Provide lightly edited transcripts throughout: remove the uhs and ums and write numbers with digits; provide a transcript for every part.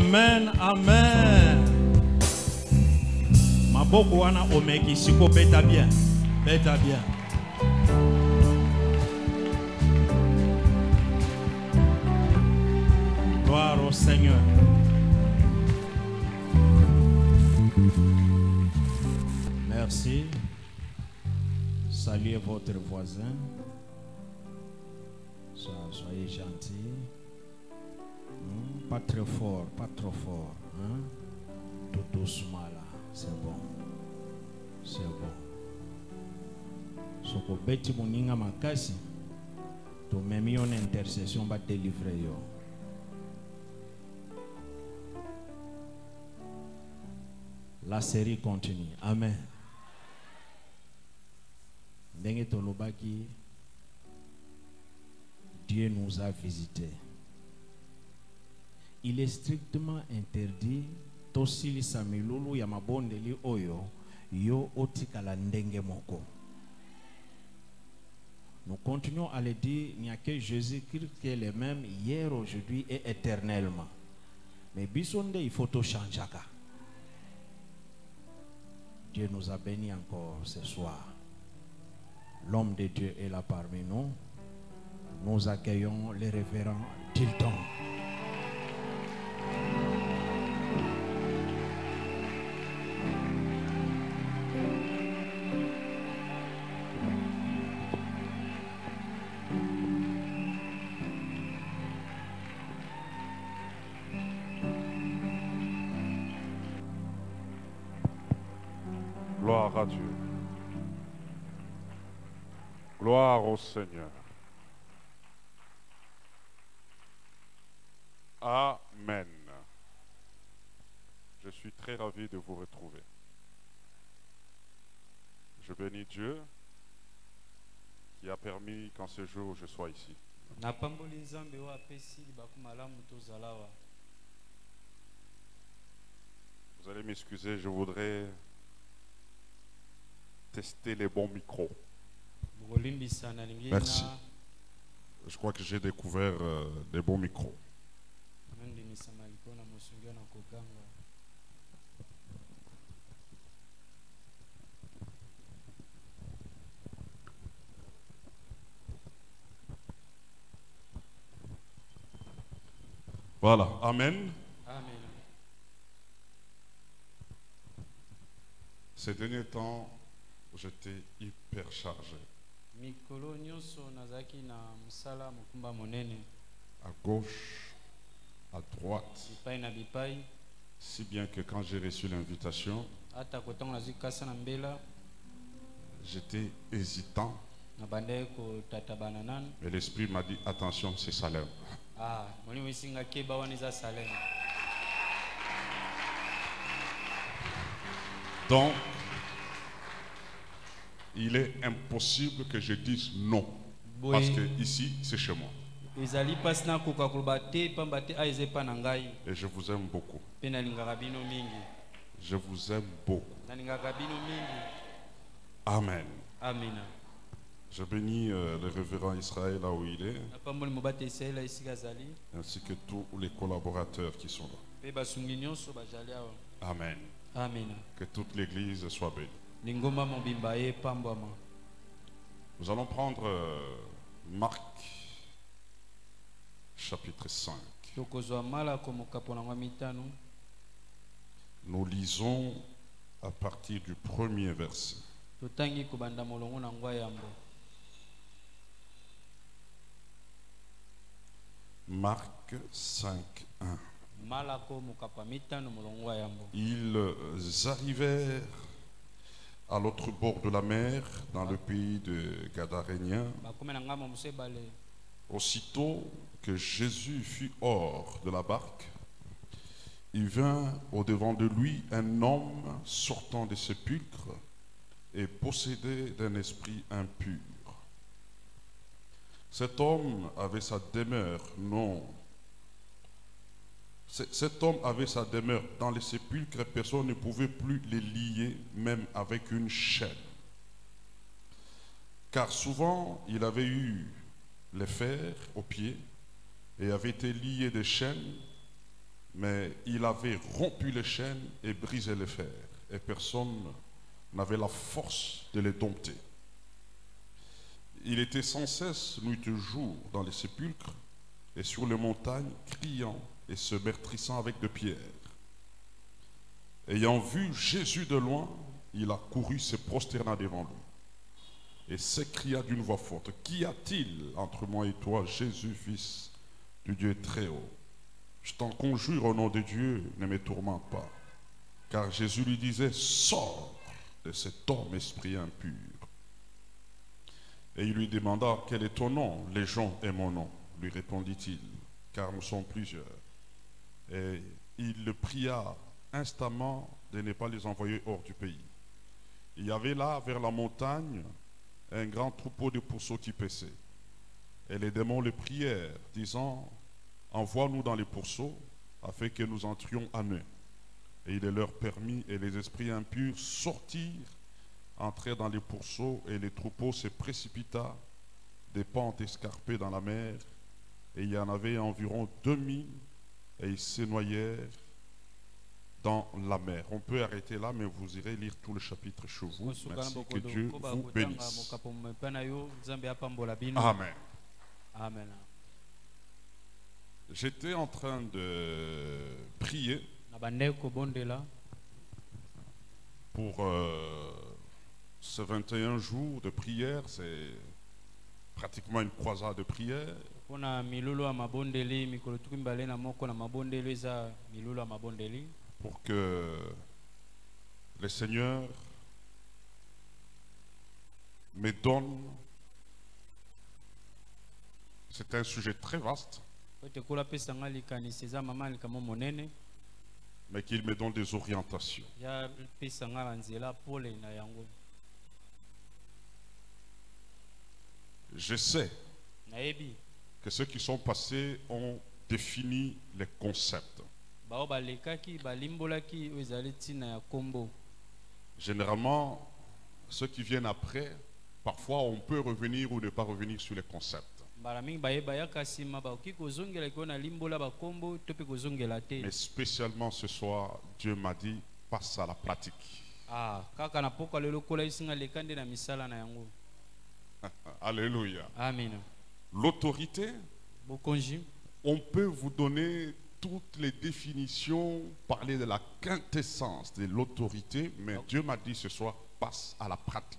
Amen, amen. Maboko wana omeki siko beta bien. Beta bien. Gloire au Seigneur. Merci. Saluez votre voisin. Soyez gentil. Pas très fort, pas trop fort. Hein? Tout doucement là. C'est bon. C'est bon. Soko beti moninga makasi. To memi on intercession va délivrer yo. La série continue. Amen. Ndenge tolobaki, Dieu nous a visités. Il est strictement interdit tosili samilulu ya mabondeli oyo yo otikala ndenge moko. Nous continuons à le dire, il n'y a que Jésus-Christ qui est le même hier, aujourd'hui et éternellement. Mais bisonde il faut tout changer. Dieu nous a bénis encore ce soir. L'homme de Dieu est là parmi nous. Nous accueillons les révérends Tilton. Gloire à Dieu. Gloire au Seigneur. Amen. Je suis très ravi de vous retrouver. Je bénis Dieu qui a permis qu'en ce jour je sois ici. Vous allez m'excuser, je voudrais tester les bons micros. Merci. Je crois que j'ai découvert des bons micros. Voilà. Amen. Amen. Ces derniers temps, j'étais hyper chargé. À gauche, à droite. Si bien que quand j'ai reçu l'invitation, j'étais hésitant. Mais l'esprit m'a dit attention, c'est Salem. Donc, il est impossible que je dise non. Parce que ici, c'est chez moi. Et je vous aime beaucoup. Je vous aime beaucoup. Amen. Amen. Je bénis le révérend Israël là où il est, ainsi que tous les collaborateurs qui sont là. Amen. Amen. Que toute l'église soit bénie. Nous allons prendre Marc chapitre 5. Nous lisons à partir du premier verset. Marc 5, 1. Ils arrivèrent à l'autre bord de la mer, dans le pays de Gadaréniens. Aussitôt que Jésus fut hors de la barque, il vint au-devant de lui un homme sortant des sépulcres et possédé d'un esprit impur. Cet homme avait sa demeure dans les sépulcres et personne ne pouvait plus les lier, même avec une chaîne. Car souvent, il avait eu les fers aux pieds et avait été lié de chaînes Mais il avait rompu les chaînes et brisé les fers, et personne n'avait la force de les dompter. Il était sans cesse, nuit et jour, dans les sépulcres et sur les montagnes, criant et se meurtrissant avec de pierres. Ayant vu Jésus de loin, il a couru, se prosterna devant lui, et s'écria d'une voix forte, « Qu'y a-t-il entre moi et toi, Jésus, fils du Dieu très haut? Je t'en conjure au nom de Dieu, ne me tourmente pas. » Car Jésus lui disait, « Sors de cet homme, esprit impur. » Et il lui demanda, « Quel est ton nom? Légion est mon nom, lui répondit-il, car nous sommes plusieurs. » Et il le pria instamment de ne pas les envoyer hors du pays. Il y avait là, vers la montagne, un grand troupeau de pourceaux qui paissaient. Et les démons le prièrent, disant, « Envoie-nous dans les pourceaux, afin que nous entrions à eux. » Et il leur permit, et les esprits impurs sortirent, entrèrent dans les pourceaux, et les troupeaux se précipita des pentes escarpées dans la mer, et il y en avait environ 2000, et ils se noyèrent dans la mer. On peut arrêter là, mais vous irez lire tout le chapitre chez vous. Merci, que Dieu vous bénisse. Amen. Amen. J'étais en train de prier pour ces 21 jours de prière. C'est pratiquement une croisade de prière. Pour que le Seigneur me donne, c'est un sujet très vaste, mais qu'il me donne des orientations. Je sais que ceux qui sont passés ont défini les concepts. Généralement, ceux qui viennent après, parfois on peut revenir ou ne pas revenir sur les concepts. Mais spécialement ce soir, Dieu m'a dit, passe à la pratique. Alléluia. Amen. L'autorité, on peut vous donner toutes les définitions, parler de la quintessence de l'autorité, mais Dieu m'a dit ce soir, passe à la pratique.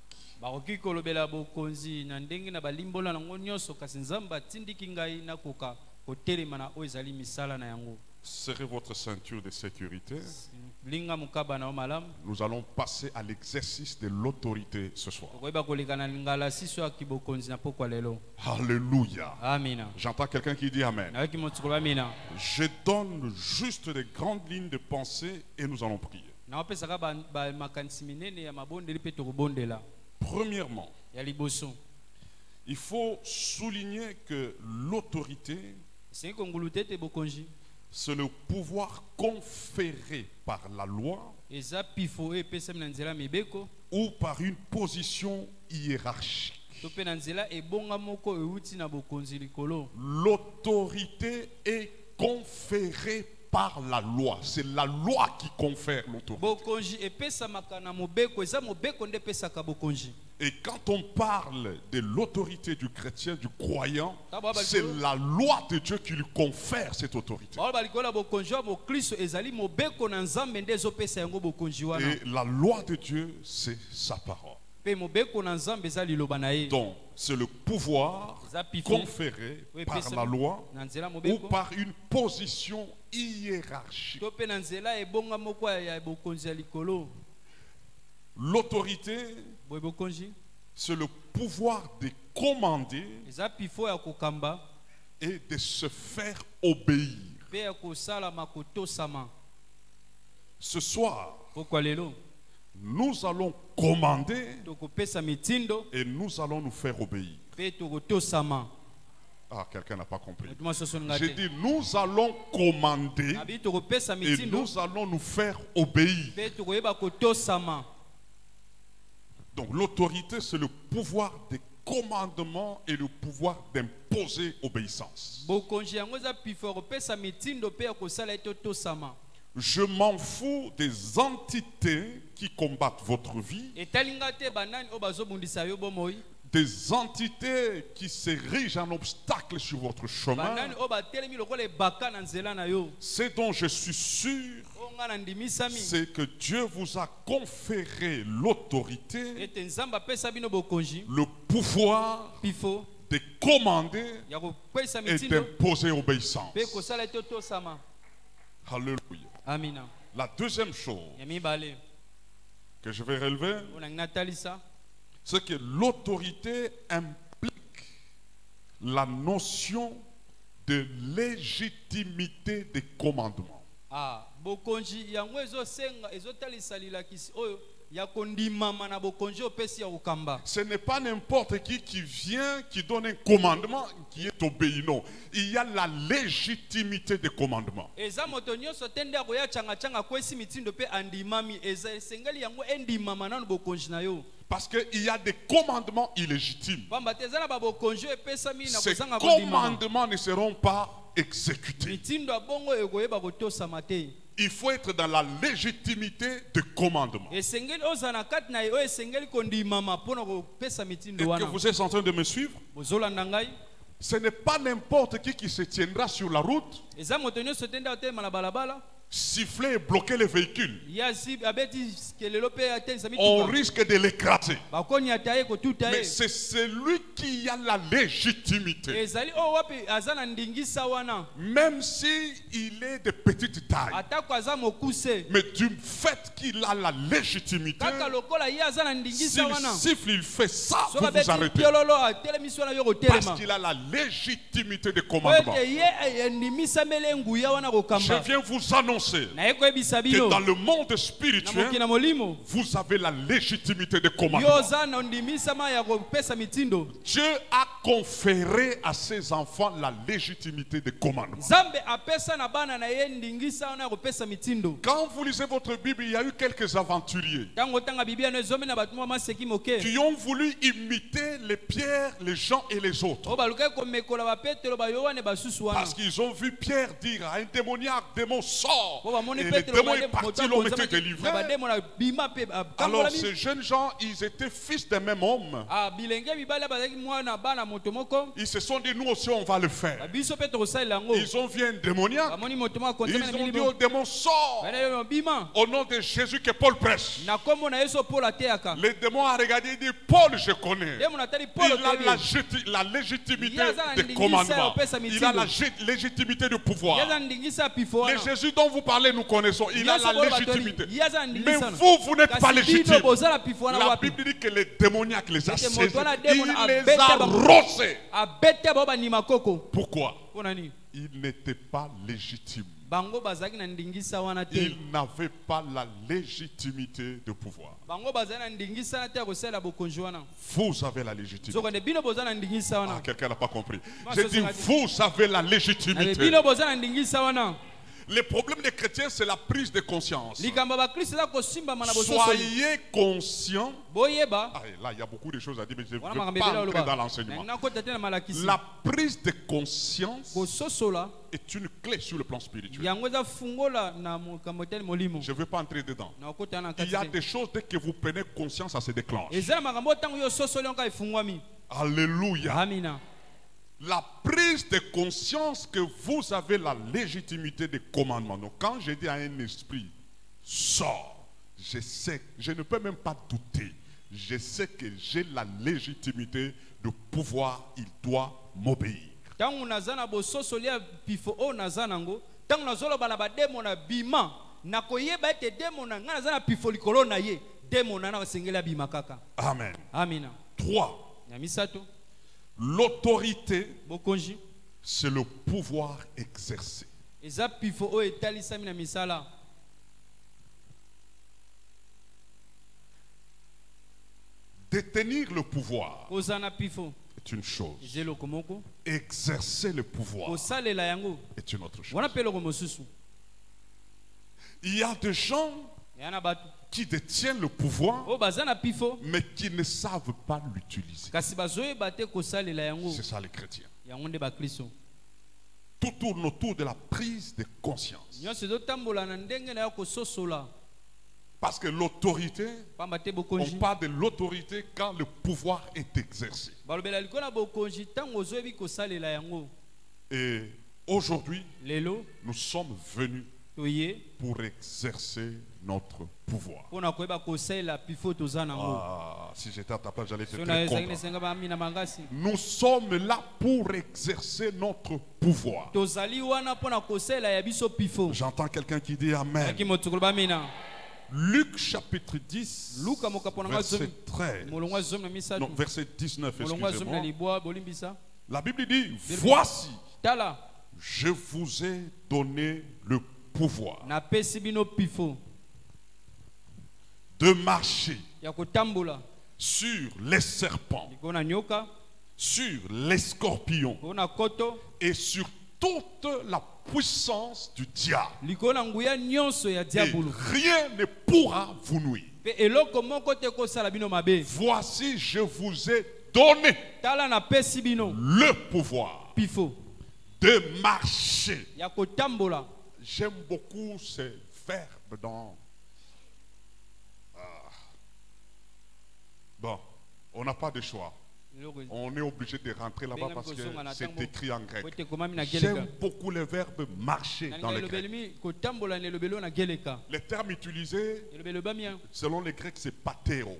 Serrez votre ceinture de sécurité. Nous allons passer à l'exercice de l'autorité ce soir. Alléluia. Amen. J'entends quelqu'un qui dit Amen. Je donne juste des grandes lignes de pensée et nous allons prier. Premièrement, il faut souligner que l'autorité, c'est le pouvoir conféré par la loi ou par une position hiérarchique. L'autorité est conférée par la loi. C'est la loi qui confère l'autorité. Et quand on parle de l'autorité du chrétien, du croyant, c'est la loi de Dieu qui lui confère cette autorité. Et la loi de Dieu, c'est sa parole. Donc, c'est le pouvoir conféré par la loi ou par une position hiérarchique. L'autorité, c'est le pouvoir de commander et de se faire obéir. Ce soir, nous allons commander et nous allons nous faire obéir. Ah, quelqu'un n'a pas compris. J'ai dit, nous allons commander et nous allons nous faire obéir. Donc l'autorité, c'est le pouvoir de commandement et le pouvoir d'imposer obéissance. Je m'en fous des entités qui combattent votre vie, des entités qui s'érigent en obstacle sur votre chemin. Ce dont je suis sûr, c'est que Dieu vous a conféré l'autorité, le pouvoir de commander et d'imposer obéissance. Alléluia. La deuxième chose que je vais relever, c'est que l'autorité implique la notion de légitimité des commandements. Ce n'est pas n'importe qui vient, qui donne un commandement qui est obéi. Non, il y a la légitimité des commandements. Parce qu'il y a des commandements illégitimes. Ces commandements ne seront pas exécutés. Il faut être dans la légitimité de commandement. Et que vous êtes en train de me suivre? Ce n'est pas n'importe qui se tiendra sur la route, siffler et bloquer les véhicules. On risque de l'écraser. Mais c'est celui qui a la légitimité. Même s'il est de petite taille. Mais du fait qu'il a la légitimité, s'il siffle, il fait ça, vous vous arrêtez. Parce qu'il a la légitimité de commandement. Je viens vous annoncer que dans le monde spirituel, vous avez la légitimité de commandement. Dieu a conféré à ses enfants la légitimité de commandement. Quand vous lisez votre Bible, il y a eu quelques aventuriers qui ont voulu imiter les Pierre, les Jean et les autres. Parce qu'ils ont vu Pierre dire à un démoniaque, démon sort. Et les démons est parti, l'homme était délivré. Alors ces jeunes gens, ils étaient fils d'un même homme. Ils se sont dit, nous aussi on va le faire. Ils ont vu un démoniaque. Ils ont dit au démon, sort. Au nom de Jésus que Paul prêche. Le démon a regardé et dit, Paul je connais. Il a la légitimité de commandement. Il a la légitimité de pouvoir. Le Jésus dont vous parlez, nous connaissons. Il a la légitimité. Mais vous n'êtes pas légitime. La Bible dit que les démoniaques les a saisis. Il les a rossés. Pourquoi? Ils n'étaient pas légitimes. Ils n'avaient pas la légitimité de pouvoir. Vous avez la légitimité. Ah, quelqu'un n'a pas compris. J'ai dit, vous avez la légitimité. Le problème des chrétiens, c'est la prise de conscience. Soyez conscients. Ah, là, il y a beaucoup de choses à dire, mais je ne veux pas entrer dans l'enseignement. La prise de conscience est une clé sur le plan spirituel. Je ne veux pas entrer dedans. Il y a des choses, dès que vous prenez conscience, ça se déclenche. Alléluia. Amina. La prise de conscience que vous avez la légitimité des commandements. Donc quand je dis à un esprit, sors, je sais, je ne peux même pas douter. Je sais que j'ai la légitimité de pouvoir, il doit m'obéir. Amen. Amina. 3. L'autorité, c'est le pouvoir exercé. Détenir le pouvoir est une chose. Exercer le pouvoir est une autre chose. Il y a des gens qui détiennent le pouvoir, o bazana pifo mais qui ne savent pas l'utiliser. kasi bazoyeba te kosalela yango C'est ça les chrétiens. yango nde bakristo Tout tourne autour de la prise de conscience. nyonso ezotambola na ndenge na ya kososola Parce que l'autorité, pamba te on bokonzi parle de l'autorité quand le pouvoir est exercé. balobela likolo na bokonzi ntango ozoyebi kosalela yango. Et aujourd'hui, Lelo nous sommes venus toye pour exercer notre pouvoir. mpona koyeba kosalela pifo toza nango. Ah, si j'étais à ta place, j'allais te So na très ezalaki content. nesenga bamina mangasi Nous sommes là pour exercer notre pouvoir. tozali wana mpona kosalela ya biso pifo. J'entends quelqu'un qui dit Amen. aki motukulu bamina Luc chapitre 10, Luka mokapo nanga zomi verset 13. molongo ya zomi na Non, misato verset 19, molongo ya zomi na excusez-moi. libwa bolimbisa La Bible dit, voici, tala je vous ai donné le pouvoir napesi bino pifo de marcher ya kotambola sur les serpents, likolo na nyoka sur les scorpions likolo na koto et sur toute la puissance du diable. likolo na nguya nyonso ya Et diabolo rien ne pourra vous nuire. mpe eloko moko te kosala bino mabe. Voici, je vous ai donné tala napesi bino le pouvoir pifo de marcher. ya kotambola. J'aime beaucoup ces verbes dans... Bon, on n'a pas de choix. On est obligé de rentrer là-bas parce que c'est écrit en grec. J'aime beaucoup les verbes marcher dans le grec. Les termes utilisés selon les Grecs, c'est pathéo.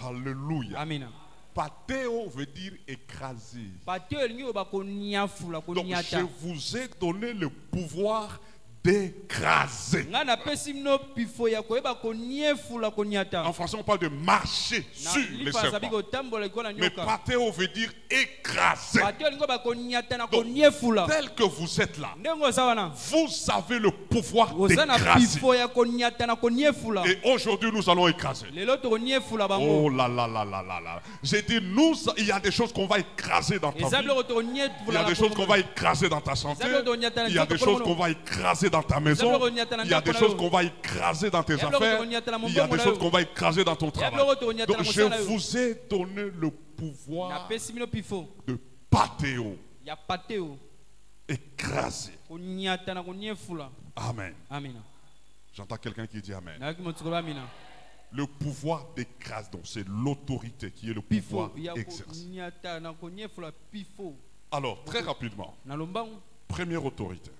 Alléluia. Amina. Pathéo veut dire écraser. Donc Donc je vous ai donné le pouvoir d'écraser. En français, on parle de marcher sur les serpents. Mais pathéo veut dire écraser. Donc, tel que vous êtes là, vous avez le pouvoir d'écraser. Et aujourd'hui, nous allons écraser. Oh là là là là là là. J'ai dit, il y a des choses qu'on va écraser dans ta vie. Il y a des choses qu'on va écraser dans ta santé. Il y a des choses qu'on va écraser dans ta maison. Il y a des choses qu'on va écraser dans tes affaires. Il y a des choses qu'on va écraser dans ton travail. Donc je vous ai donné le pouvoir de pathéo, écraser. Amen. J'entends quelqu'un qui dit Amen. Le pouvoir d'écraser, donc c'est l'autorité qui est le pouvoir exercé. Alors, très rapidement, première autorité.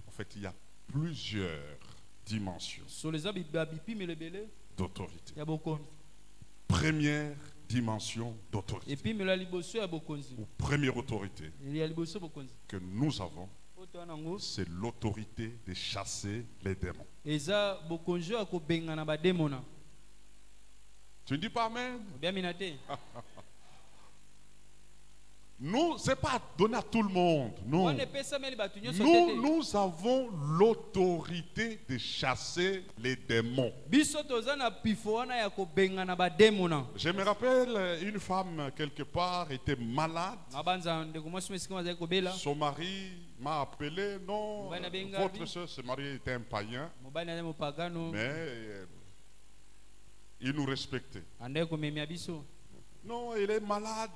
En fait, il y a plusieurs dimensions d'autorité. Première dimension d'autorité, ou première autorité que nous avons, c'est l'autorité de chasser les démons. Tu ne dis pas Amen? Nous, ce n'est pas donné à tout le monde. Non. Nous avons l'autorité de chasser les démons. Je me rappelle, une femme quelque part était malade. Son mari m'a appelé. Non, votre soeur, ce mari était un païen. Mais il nous respectait. Non, il est malade.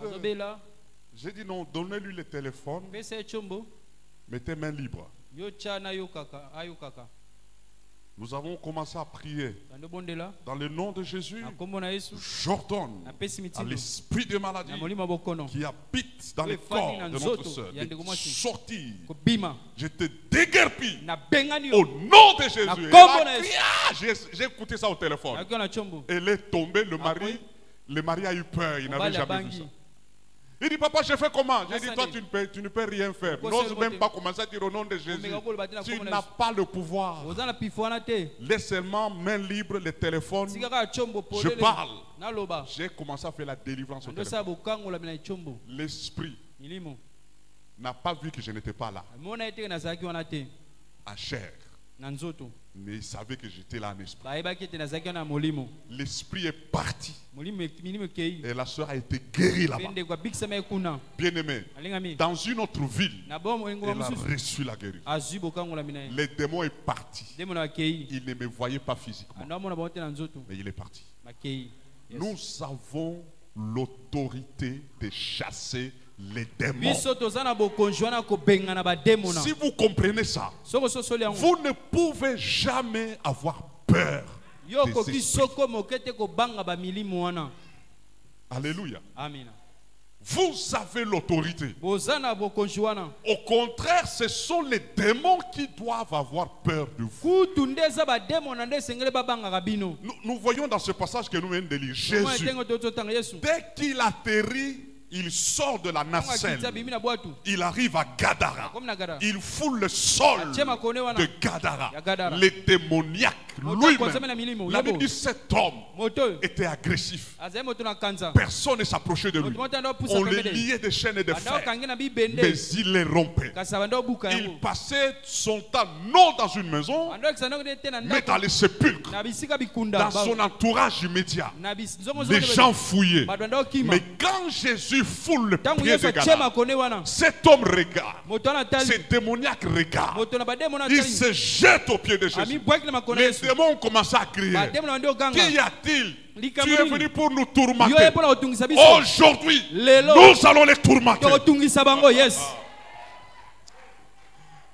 J'ai dit non, donnez-lui le téléphone. Mettez main libre. Nous avons commencé à prier. Dans le nom de Jésus, j'ordonne à l'esprit de maladie qui habite dans le corps de notre soeur de sortir. Je te déguerpis au nom de Jésus. J'ai écouté ça au téléphone. Elle est tombée, le mari a eu peur, il n'avait jamais vu ça. Il dit, papa, je fais comment? J'ai dit, toi, tu ne peux rien faire. N'ose même pas commencer à dire au nom de Jésus. Tu n'as pas le pouvoir. Laisse seulement main libre, le téléphone. Je parle. J'ai commencé à faire la délivrance au téléphone. L'esprit n'a pas vu que je n'étais pas là. En chair. na nzoto Mais ils savaient que j'étais là en esprit. bayebaki ete nazalaki na molimo L'esprit est parti. molimo ekei Et la soeur a été guérie mpe là-bas. ndeko abikisama kuna Bien-aimé, alingami dans une autre ville, na bomo engoma elle a mosusu reçu la guérison. azwi bokangolami na ye Les démons est parti. demona bakei Il ne me voyait pas physiquement, ando amona bango te na nzoto mais il est parti. bakei. Yes. Nous avons l'autorité de chasser les démons. biso toza na bokonzi wana kobengana bademona Si vous comprenez ça, soko ososoli yango vous ne pouvez jamais avoir peur. yo des okoki esprits. soko moke te kobanga bamilimu wana. Alléluia. Amina. Vous avez l'autorité. boza na bokonzi wana Au contraire, ce sont les démons qui doivent avoir peur de vous. kutu nde eza bademona nde esengeli babangaka bino. Nous voyons dans ce passage que nous venons de lire, Mwa Jésus, etengo tozotanga yesu dès qu'il atterrit, il sort de la Ntango nacelle. akitisa bimi na bwatu Il arrive à Gadara. akomi na Gadara. Il foule le sol Atie makone wana de Gadara. ya Gadara. Le démoniaque Moto akonzami na lui-même. milimo La Bible yebo dit cet homme moto oyo était agressif. azali moto na kanza Personne ne s'approchait de lui. moto moto ando opusa On le pembeni liait de chaînes et de banda fer. okangi na Mais bibende il les rompait. kasi banda obuka yango Il passait son temps non dans une maison, banda okisa ndenge te na mais dans ndako les sépulcres. na bisika bikunda Dans son entourage immédiat. na zongo Les gens fouillaient. bato banda okima Mais quand Jésus foule le ntango pied yesu de atie Gadara, makone wana cet homme regarde. moto wana Ce atali démoniaque regarde. moto na bademona Il atali se jette au pied de Jésus. amibwaki na makone Les yesu démons ont commencé à crier. bademona bandi oganga Qu'y a-t-il? Tu Likambo es nini? venu pour nous yo tourmenter. ye mpona kotungisa biso Aujourd'hui, Lelo. nous allons les tourmenter. tokotungisa bango yes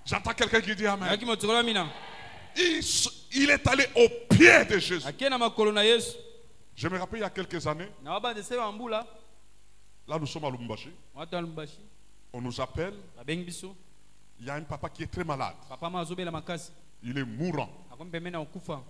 J'entends quelqu'un qui dit Amen. ayaki motokolo mina Il est allé au pied de Jésus. akie na makolo na yesu Je me rappelle il y a quelques années, na babandese bambula là nous sommes à Lubumbashi, watu ya lubumbashi on nous appelle, babengi biso il y a un papa qui est très malade, papa ma azobela makasi il est mourant. akomi pembeni na kokufa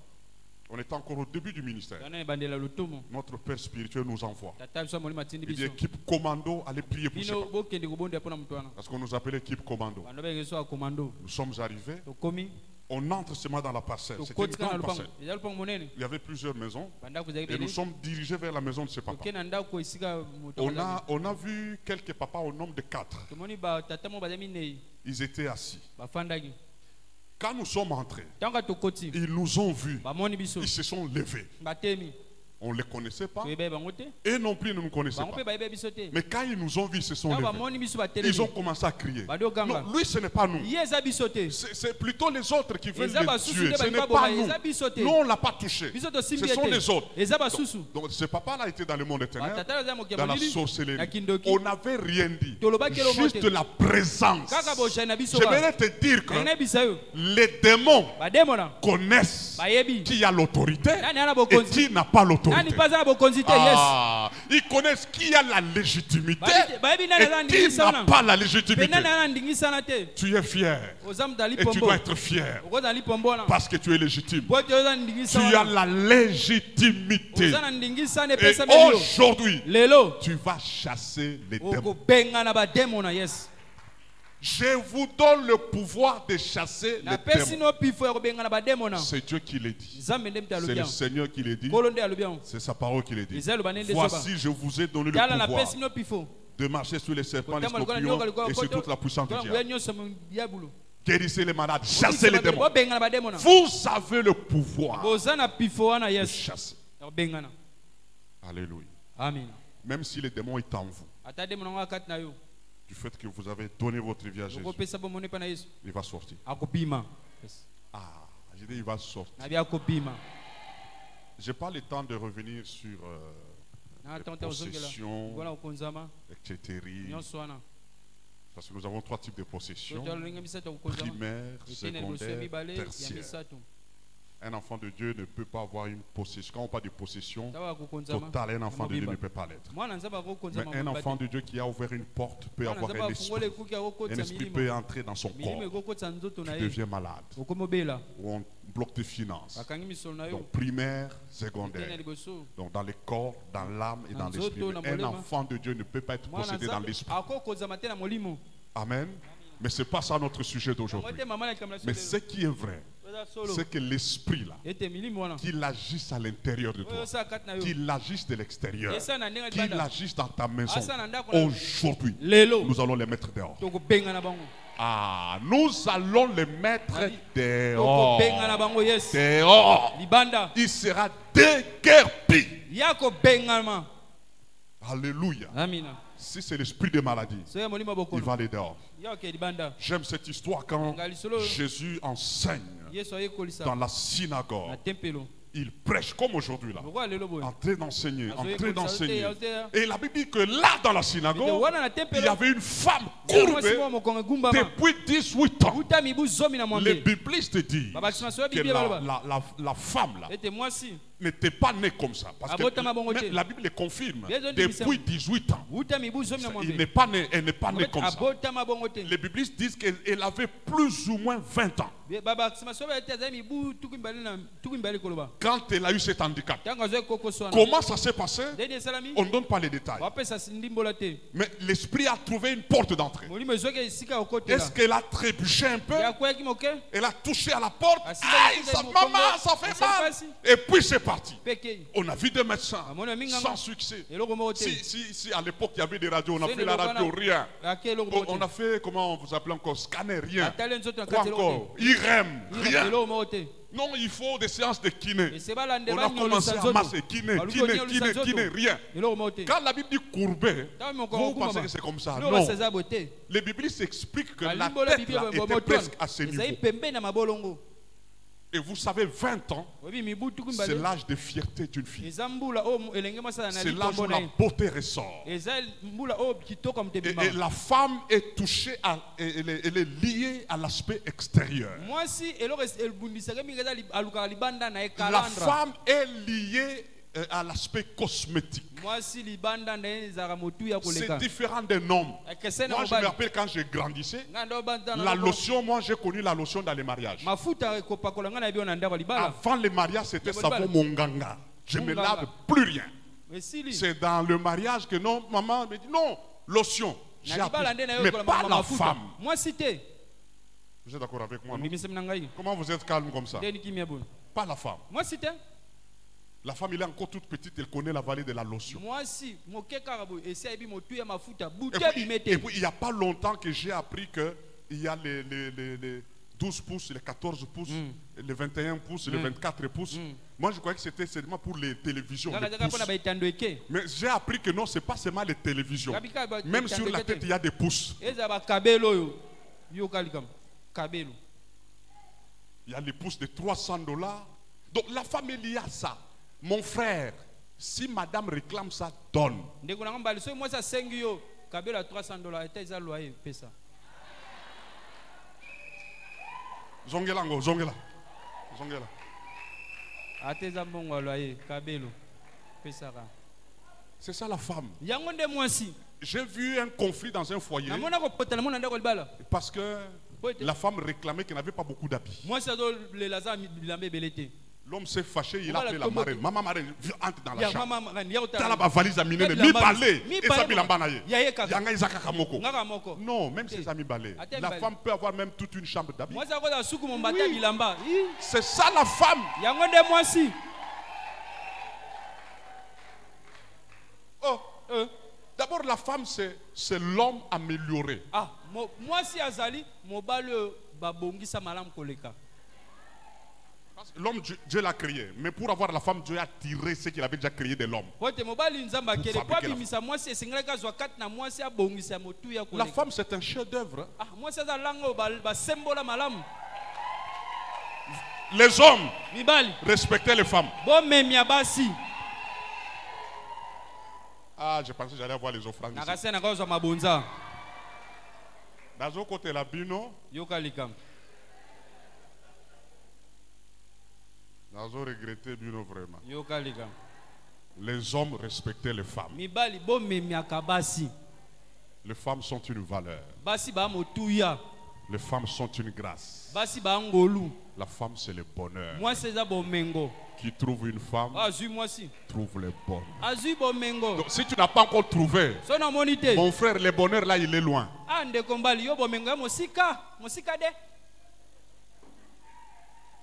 On est encore au début du ministère. yana ebandela lotomo Notre Père spirituel nous envoie. tata biso ya molimo atindi Il dit biso équipe commando, allez prier pour ce bino papa. bokende kobondela mpona moto wana Parce qu'on nous appelait équipe commando. bando babenge so ya komando Nous sommes arrivés, tokomi on entre seulement dans la parcelle. C'était une tokotika na grande lupango parcelle. eza lupango monene Il y avait plusieurs maisons bandako ezalaki et nous ebele sommes dirigés vers la maison de ce papa. toke na ndako esika moto On a vu quelques papas au nombre de 4. tomoni batata mo baza minei Ils étaient assis. bafandaki Quand nous sommes entrés, ntango tokoti ils nous ont vus. bamoni biso Ils se sont levés. batemi On ne les connaissait pas. toyebai bango te Et non plus, ils ne nous connaissaient bango mpe pas. bayebai biso te Mais quand ils nous ont vus, ils se sont ntango levés. bamoni biso Ils ont batelemi commencé à crier. bandi oganga Non, lui, ce n'est pas nous. ye eza biso te C'est plutôt les autres qui veulent eza les basusu tuer. nde Ce balingi n'est pas baboma nous. eza biso te Nous, on ne l'a pas touché. biso Ce tosimbi sont ye les te autres. eza basusu Donc ce papa-là était dans le monde éternel, batata baza moke dans la molili na sorcellerie. kindoki On n'avait rien dit. Tolobaki eloko Juste te. la présence. kaka bozali na biso J'aimerais te dire que nayina bisa yo les démons bademona connaissent bayebi qui a l'autorité nani ana et bokonzi qui n'a pas nani l'autorité. mpe aza na bokonzi te yes Ah, ils connaissent qui a la légitimité bayebi nani aza na et qui ndingisa n'a wana pas la mpe légitimité. nani aza na ndingisana te Tu es fier oza moto ali et tu pombo dois être fier okoza na lipombo wana parce que tu es légitime. po ete oza na Tu ndingisa as wana la légitimité. oza na ndingisana Et epesameli yo aujourd'hui, lelo tu vas chasser les démons. okobengana bademona yes Je vous donne le pouvoir de chasser les napesi démons. no pifo ya kobengana bademona C'est Dieu qui l'a dit. nzambe nde mte C'est alobi le yango Seigneur qui l'a dit. nkolo nde alobi yango C'est sa parole qui l'a dit. eza eloba nde soba Voici, je vous ai donné le tala pouvoir napesi no pifo de marcher sur les serpents, les kotamba lokola nyoka scorpions likola et sur toute la puissance du nguya diable. nyonso diabolo Guérissez les malades, chassez les démons. bobengana bademona Vous avez le pouvoir boza na pifo wana de yes chasser. ya kobengana Alléluia. amen Même si le démon est en vous, ata demona ngo akati na yo du fait que vous avez donné votre vie à Jésus, okopesa bomoni mpa na yesu il va sortir. akopima yes. Ah, je dis il va sortir. nabi akopima Je n'ai pas le temps de revenir sur na les tanta ozongela possessions, wana okonzama etc. nyonso wana Parce que nous avons 3 types de possessions: totala lolenge misato ya kokonzama primaire, etene liboso ya secondaire, mibale ya tertiaire. misato Un enfant de Dieu ne peut pas avoir une possession. Quand on parle de possession taba akokonzama totale, un enfant de Dieu mobimba. ne peut pas l'être. mwana nzambe akokonzama Mais un mobimba enfant te. de Dieu qui a ouvert une porte peut mwana avoir nzambe un afungola esprit. ekuki Un akokotisa esprit peut milimo entrer dans son milimo corps ekokotisa nzoto na qui ye devient malade. okomobela Ou on bloque tes finances. bakangi misolo na yo Donc primaire, etene secondaire. liboso Donc dans le corps, dans l'âme et dans Dans l'esprit. nzoto, na Mais un molema. enfant de Dieu ne peut pas être mwana possédé dans nzambe l'esprit. akokonzama te na molimo Amen. Mais ce n'est pas ça notre sujet yango d'aujourd'hui. te mama na likambo na Mais so ce qui est vrai, oza solo c'est que l'esprit là, ete milimo wana qu'il agisse à l'intérieur de oyo toi, osala kati na yo qu'il agisse de l'extérieur, esala na ndenge qu'il libanda agisse dans ta maison, asala na ndako na yo aujourd'hui, lelo nous allons les mettre dehors. tokobengana bango Ah, nous allons les mettre Benga dehors. na bango yes. Dehors. Libanda. Il sera déguerpi. Yako bengama. Alléluia. Amina. Si c'est l'esprit de maladie, Soya molima il bokolo. va aller dehors. Yako libanda. J'aime cette histoire quand Jésus enseigne Yeso ayekolisa. dans la Na synagogue. tempelo. Il prêche comme aujourd'hui là. Pourquoi lelo boy? En train d'enseigner, en train d'enseigner. Azea. Et la Bible dit que là dans la synagogue, Wana na il y tempelo. avait une femme Mwasi courbée mo mokonga gumbama. depuis 18 ans. Uta mibu zomi na Les mwambe. biblistes disent Baba kisima soya que bibi baba. la femme là Ete mwasi. n'était pas née comme ça. Parce que Abotama bongo te. même la Bible le confirme. Les autres Depuis 18 ans, Uta mibu zomi na mwambe. elle n'est pas née comme ça. Abotama bongo te. Les biblistes disent qu'elle avait plus ou moins 20 ans Baba kisima soya ete azami mibu tukimbali koloba. quand elle a eu cet handicap. Tanga zoya koko soana. Comment ça s'est passé? Dede salami. On ne donne pas les détails. Wapesa ndimbola te. Mais l'esprit a trouvé une porte d'entrée. Molimo ezoke esika okotela. Est-ce qu'elle a trébuché un peu? Ya kweki moke. Elle a touché à la porte. Ah, si, Aïe, si, ça, si, maman, Congo, ça fait ça mal. passe. Et puis c'est parti. Peke. On a vu des médecins Amona minga sans succès. Eloko mo te. Si à l'époque il y avait des radios, on a C'est fait la le radio, Bokana. rien. Ake eloko mo te. On a fait, comment vous appelez encore, scanner, rien. Atale nzoto na Quoi kati eloko encore? IRM, te. rien. Eloko mo te. Non, il faut des séances de kiné. Et c'est pas la On a commencé à masser, kiné, rien. Eloko mo te. Quand la Bible dit courbé, vous pensez que c'est comme ça? Non. Non. Seza bote. Les biblistes expliquent que la Alimbola tête bibi là bo était presque à ce Ezai niveau. pembe na mabolongo. Et vous savez, 20 ans, Obi mibu c'est tukimbali. l'âge de fierté d'une fille. Ezambula o elenge masala na C'est l'âge où likombo la na. beauté ressort. Ezai mbula o kitoko mtebima. Et la femme est touchée, elle est liée à l'aspect extérieur. Moi si eloko elbundisaka mingeza aluka libanda na La ekalandra. femme est liée à l'aspect cosmétique. Moi si libanda na ezaka motu ya C'est koleka. différent d'un homme. Ekesena Moi, je me mobali. rappelle quand je grandissais, Ngando banda la lotion, moi j'ai connu la lotion dans les mariages. mafuta kopakola ngana bio na ndako libala. Avant les mariages, c'était Yabon savon bala. monganga. Je ne me Monganga. lave plus rien. Mais si li. C'est dans le mariage que non, maman me dit non, lotion. J'ai Na appris. libala nde na yo Mais kola pas la mafuta. femme. Moi si te. Vous êtes d'accord avec moi, non? Mimi semna ngai. Comment vous êtes calme comme ça? Ndeni kimia bon. Pas la femme. Moi si te. La femme, elle est encore toute petite, elle connaît la vallée de la lotion. Moi si moke karabo esi ebi motu ya mafuta Et buta puis, bimete. et puis, il n'y a pas longtemps que j'ai appris qu'il y a les 12 pouces, les 14 pouces, les 21 pouces, les 24 pouces. Moi, je croyais que c'était seulement pour les télévisions. Les Kaka zaka pouces. pona baitando eke. Mais j'ai appris que non, ce n'est pas seulement les télévisions. Kabika ba- Même sur la tete. tête, il y a des pouces. Eza ba kabelo yo. Yo kalikam. Kabelo. Il y a les pouces de $300. Donc la femme est liée à ça. Mon frère, si madame réclame ça, donne. Ndeko na ngambali so moi sa sengi yo. Kabelo ya $300 eta eza loyer pesa. Zongela ngo, zongela. Zongela. Ata eza mbongo ya loyer kabelo. Pesa ka. C'est ça la femme. Yango nde mwasi. J'ai vu un conflit dans un foyer Namona ko potela mona ndako libala. parce que la femme réclamait qu'elle n'avait pas beaucoup d'habits. Mwasi azo le laza bilambe belete. L'homme s'est fâché, il a Voilà, appelé la comment- marraine. Maman marraine, viens, entre dans la Ya chambre. mama ngani ya T'as utala. la valise à miner, Faites mi la balé, valise. Mi et ça balé, bilamba na ye. Ya ye kaka. Yanga Isaka Kamoko. Ngaka moko. Non, même ses amis balais. Attends, La balai. femme peut avoir même toute une chambre d'habits. Mwasi akoza suku mombata bilamba. Ih, C'est ça la femme. yango nde mwasi. Oh, d'abord la femme c'est l'homme amélioré. Ah, mwasi azali mobali oyo babongisa malamu koleka. Parce que l'homme, Dieu l'a créé. Mais pour avoir la femme, Dieu a tiré ce qu'il avait déjà créé de l'homme. Po te mobali nzambe akele po fabriquer la abimisa mwasi esengelaki azwa kati na mwasi abongisa motu ya La koleka. femme, c'est un chef-d'œuvre. Ah, mwasi aza langa oyo basembola malamu. Les hommes, Mibali, respectez les femmes. bomemia basi. Ah, je pensais que j'allais avoir les offrandes. ici. Nakase na kozwa mabonza. Dans un côté, la bino, Yoka likam. dans un regretté bino vraiment. Yoka likam. Les hommes respectez les femmes. Mibali bomemiaka basi. Les femmes sont une valeur. Basi ba motuya. Les femmes sont une grâce. Basi ba ngolu. La femme, c'est le bonheur. Mwasi eza bomengo. Qui trouve une femme, Azui mwasi. trouve le bonheur. Azui bomengo. Donc, si tu n'as pas encore trouvé, So na moni te. mon frère, le bonheur là, il est loin. Ah ndeko mbali yo bomengo ya mosika. Mosika de.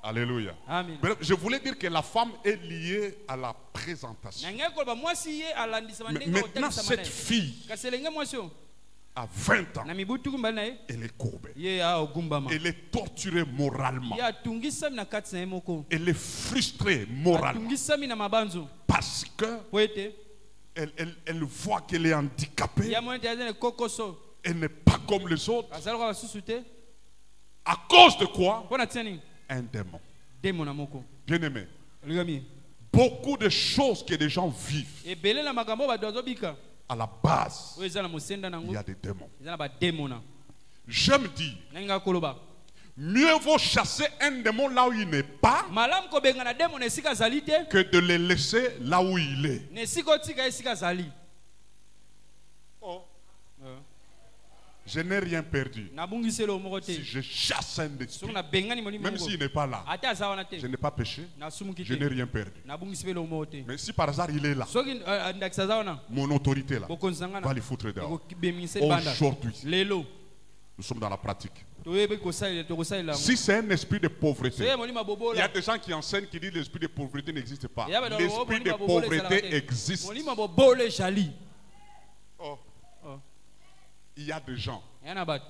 Alléluia. Amen. Mais je voulais dire que la femme est liée à la présentation. Nange ko ba mwasi ye alandisa Mais mandenge maintenant, cette fille, Kaselenge mwasi yo. à 20 ans, na mibu tuku mbali na ye elle est courbée. ye aogumbama Elle est torturée moralement. ye atungisami na kati na ye moko Elle est frustrée moralement. atungisami na mabanzo Parce que po ete elle voit qu'elle est handicapée. ye amoni ete aza na kokoso Elle n'est pas comme les autres. azali lokola basusu te À cause de quoi? mpo na tia nini Un démon. demo na moko Bien-aimé, olikami beaucoup de choses que les gens vivent, ebele na makambo oyo bato azobika à la base, oyo eza na mosenda il nango y a des démons. eza na bademo na J'aime dire, nalinga koloba mieux vaut chasser un démon là où il n'est pas malamu kobenga na demo na esika azali te que de le laisser là où il est. na esika otika esika azali Je n'ai rien perdu. nabungiseli o moko Si te je chasse un soki esprit, nabengani molimo même moko s'il n'est pas là, ate aza wana te je n'ai pas péché, nasumuki je n'ai te rien perdu. nabungisi mpe lo moko te Mais si par hasard il est là, soki ndakisi aza wana mon autorité là, bokonzi na nga va na les foutre dehors. ekobemiseli banda Aujourd'hui, lelo nous sommes dans la pratique. toyebi tokosalela yango Si c'est un esprit de pauvreté, soki molimo il y a bobola des gens qui enseignent qui disent l'esprit de pauvreté n'existe pas. Ya bado L'esprit de molimo bobola pauvreté ezalaka te. existe. molimo bobola ezali Oh, Oh. il y a des gens, ya na bato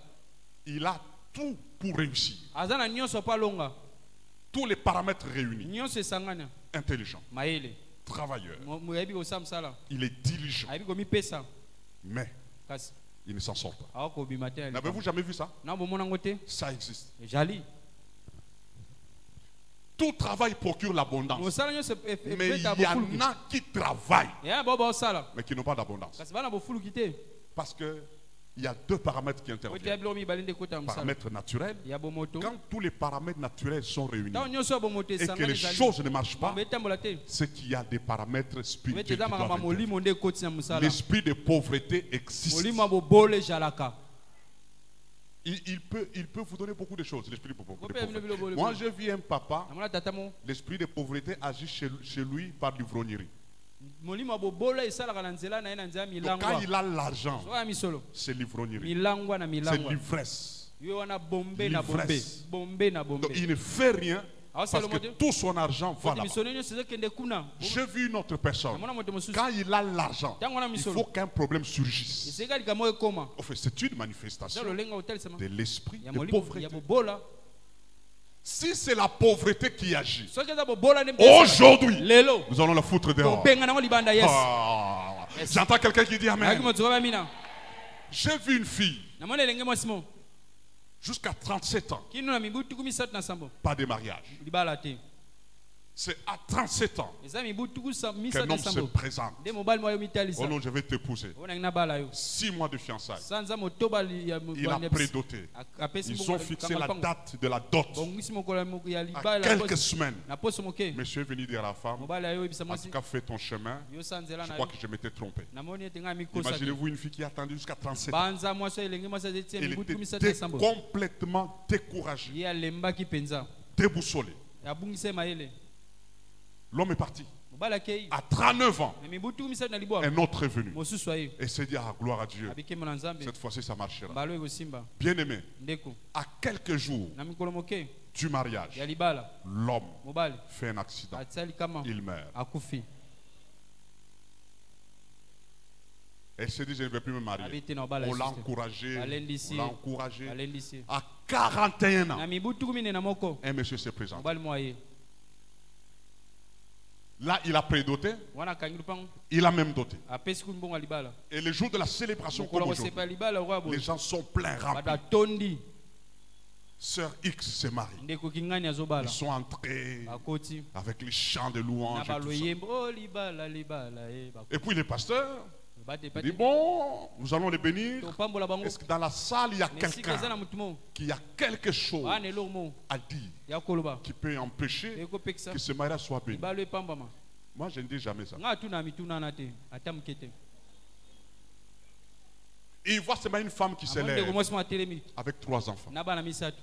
il a tout pour réussir. aza na nyonso mpo alonga Tous les paramètres réunis. nyonso esangana Intelligent, mayele travailleur, moyebi kosala mosala il est diligent, ayebi komipesa mais kasi il ne s'en sort pas. awa kobima te na likambo. N'avez-vous jamais vu ça? na bomona yango te Ça existe. ezali Tout travail procure l'abondance. mosala nyonso Mais il y en a qui travaillent, ya bao baosala mais qui n'ont pas d'abondance. kasi bana bofuluki te Parce qu'il y a deux paramètres qui ote ya interviennent. biloko mibale nde ekota ya mosala Paramètres naturels. ya bomoto Quand tous les paramètres naturels sont réunis ntango nyonso ya bomoto et que esangana les ezali choses ne marchent pas, mambo etambola te c'est qu'il y a des paramètres ete spirituels qui eza makambo ya doivent intervenir. molimo nde ekoti na mosala L'esprit de pauvreté existe. molimo ya bobola ezalaka Il peut vous donner beaucoup de choses, l'esprit de pauvreté. Moi, Moi, j'ai vu un papa, namona tata mo l'esprit de pauvreté agit chez lui par l'ivrognerie. molimo ya bobola esalaka na nzela na ye na nzela ya Donc quand milangwa il a l'argent, soka ya misolo c'est l'ivrognerie. milangwa na C'est milangwa l'ivresse. yo wana bombe na bombe L'ivresse. bombe na Donc bombe il ne fait rien awa parce sala que moto tout son argent va oti là-bas. misolo nyonso ezokende kuna J'ai vu une autre personne. namona moto mosusu Quand il a l'argent, ntango wana il misolo faut qu'un problème surgisse. esika likambo ekoma En fait, c'est une eza manifestation lolenga otalisama de l'esprit ya de molimo pauvreté. ya bobola Si c'est la pauvreté qui agit, soki eza bobola nde aujourd'hui, lelo nous allons la foutre dehors. kobenga nango libanda yes Ah, Yes. j'entends quelqu'un qui dit ayaki Amen. moto koba mina J'ai vu une fille namoni elenge mwasi mo jusqu'à 37 ans, kino na mibu tuku misato na sambo pas de mariage. libala te C'est à 37 ans eza mibu tuku qu'un misato na homme se sambo présente. nde mobali mwa yo Oh mitalisa non, je vais t'épouser. onangi nabala yo 6 mois de fiançailles. sanza motoba Il a prédoté. apesi Ils ont fixé la date de la dot bongisi mokolo ya à libala quelques semaines. na poso moke Monsieur est venu dire à la femme, mobali ayo oyebisa en mwasi tout cas, fais ton chemin. yo sa nzela Je na crois yo que je m'étais trompé. namoni ete ngai mikosa te Imaginez-vous une fille qui a attendu jusqu'à 37 ans. banza mwasi oyo elenge mwasi azeti Elle mibu tuku misato était na sambo complètement découragée, ye alembaki mpenza déboussolée. abungisi ye mayele L'homme est parti. mobali akei À 39 ans, me mibu tuku misato na libwa un autre est venu mosusu aye et s'est dit, ah, gloire à Dieu. abikemi na nzambe Cette fois-ci, ça marchera. mbala oyo ekosimba Bien aimé, ndeko à quelques jours na mikolo moke du mariage, ya libala l'homme mobali fait un accident. atia likama Il meurt. akufi Elle s'est dit, je ne vais plus me marier. abi te na mobali On l'a lisusu te. encouragé. Balendisi. On l'a encouragé. balendisi ye. À 41 na ans, mibu tuku minene na moko un monsieur s'est présenté. mobali mwa ye Là, il a prédoté. wana akangi lupango Il a même doté. apesi ku mbongo ya libala Et le jour de la célébration comme mokolo aujourd'hui, kosepa libala okoya les boye gens sont pleins bato remplis. atondi Sœur X se marie. ndeko kingani Ils azobala sont entrés bakoti avec les chants de na louange et tout ça. baloyembo o libala libala ye Et puis le pasteur bate dit, bate bon, nous allons les bénir. topambola bango Est-ce que dans la salle, il y a mais sika eza na quelqu'un motu mo qui a quelque chose wana eloko mo à dire ya koloba qui peut empêcher ekopekisa que ce mariage soit béni? libala epambama Moi, je ne dis jamais ça. nga atuna mituna na te ata moke te Et il voit seulement une femme qui amoni s'élève ndeko mwasi mo atelemi avec 3 enfants, na bana misato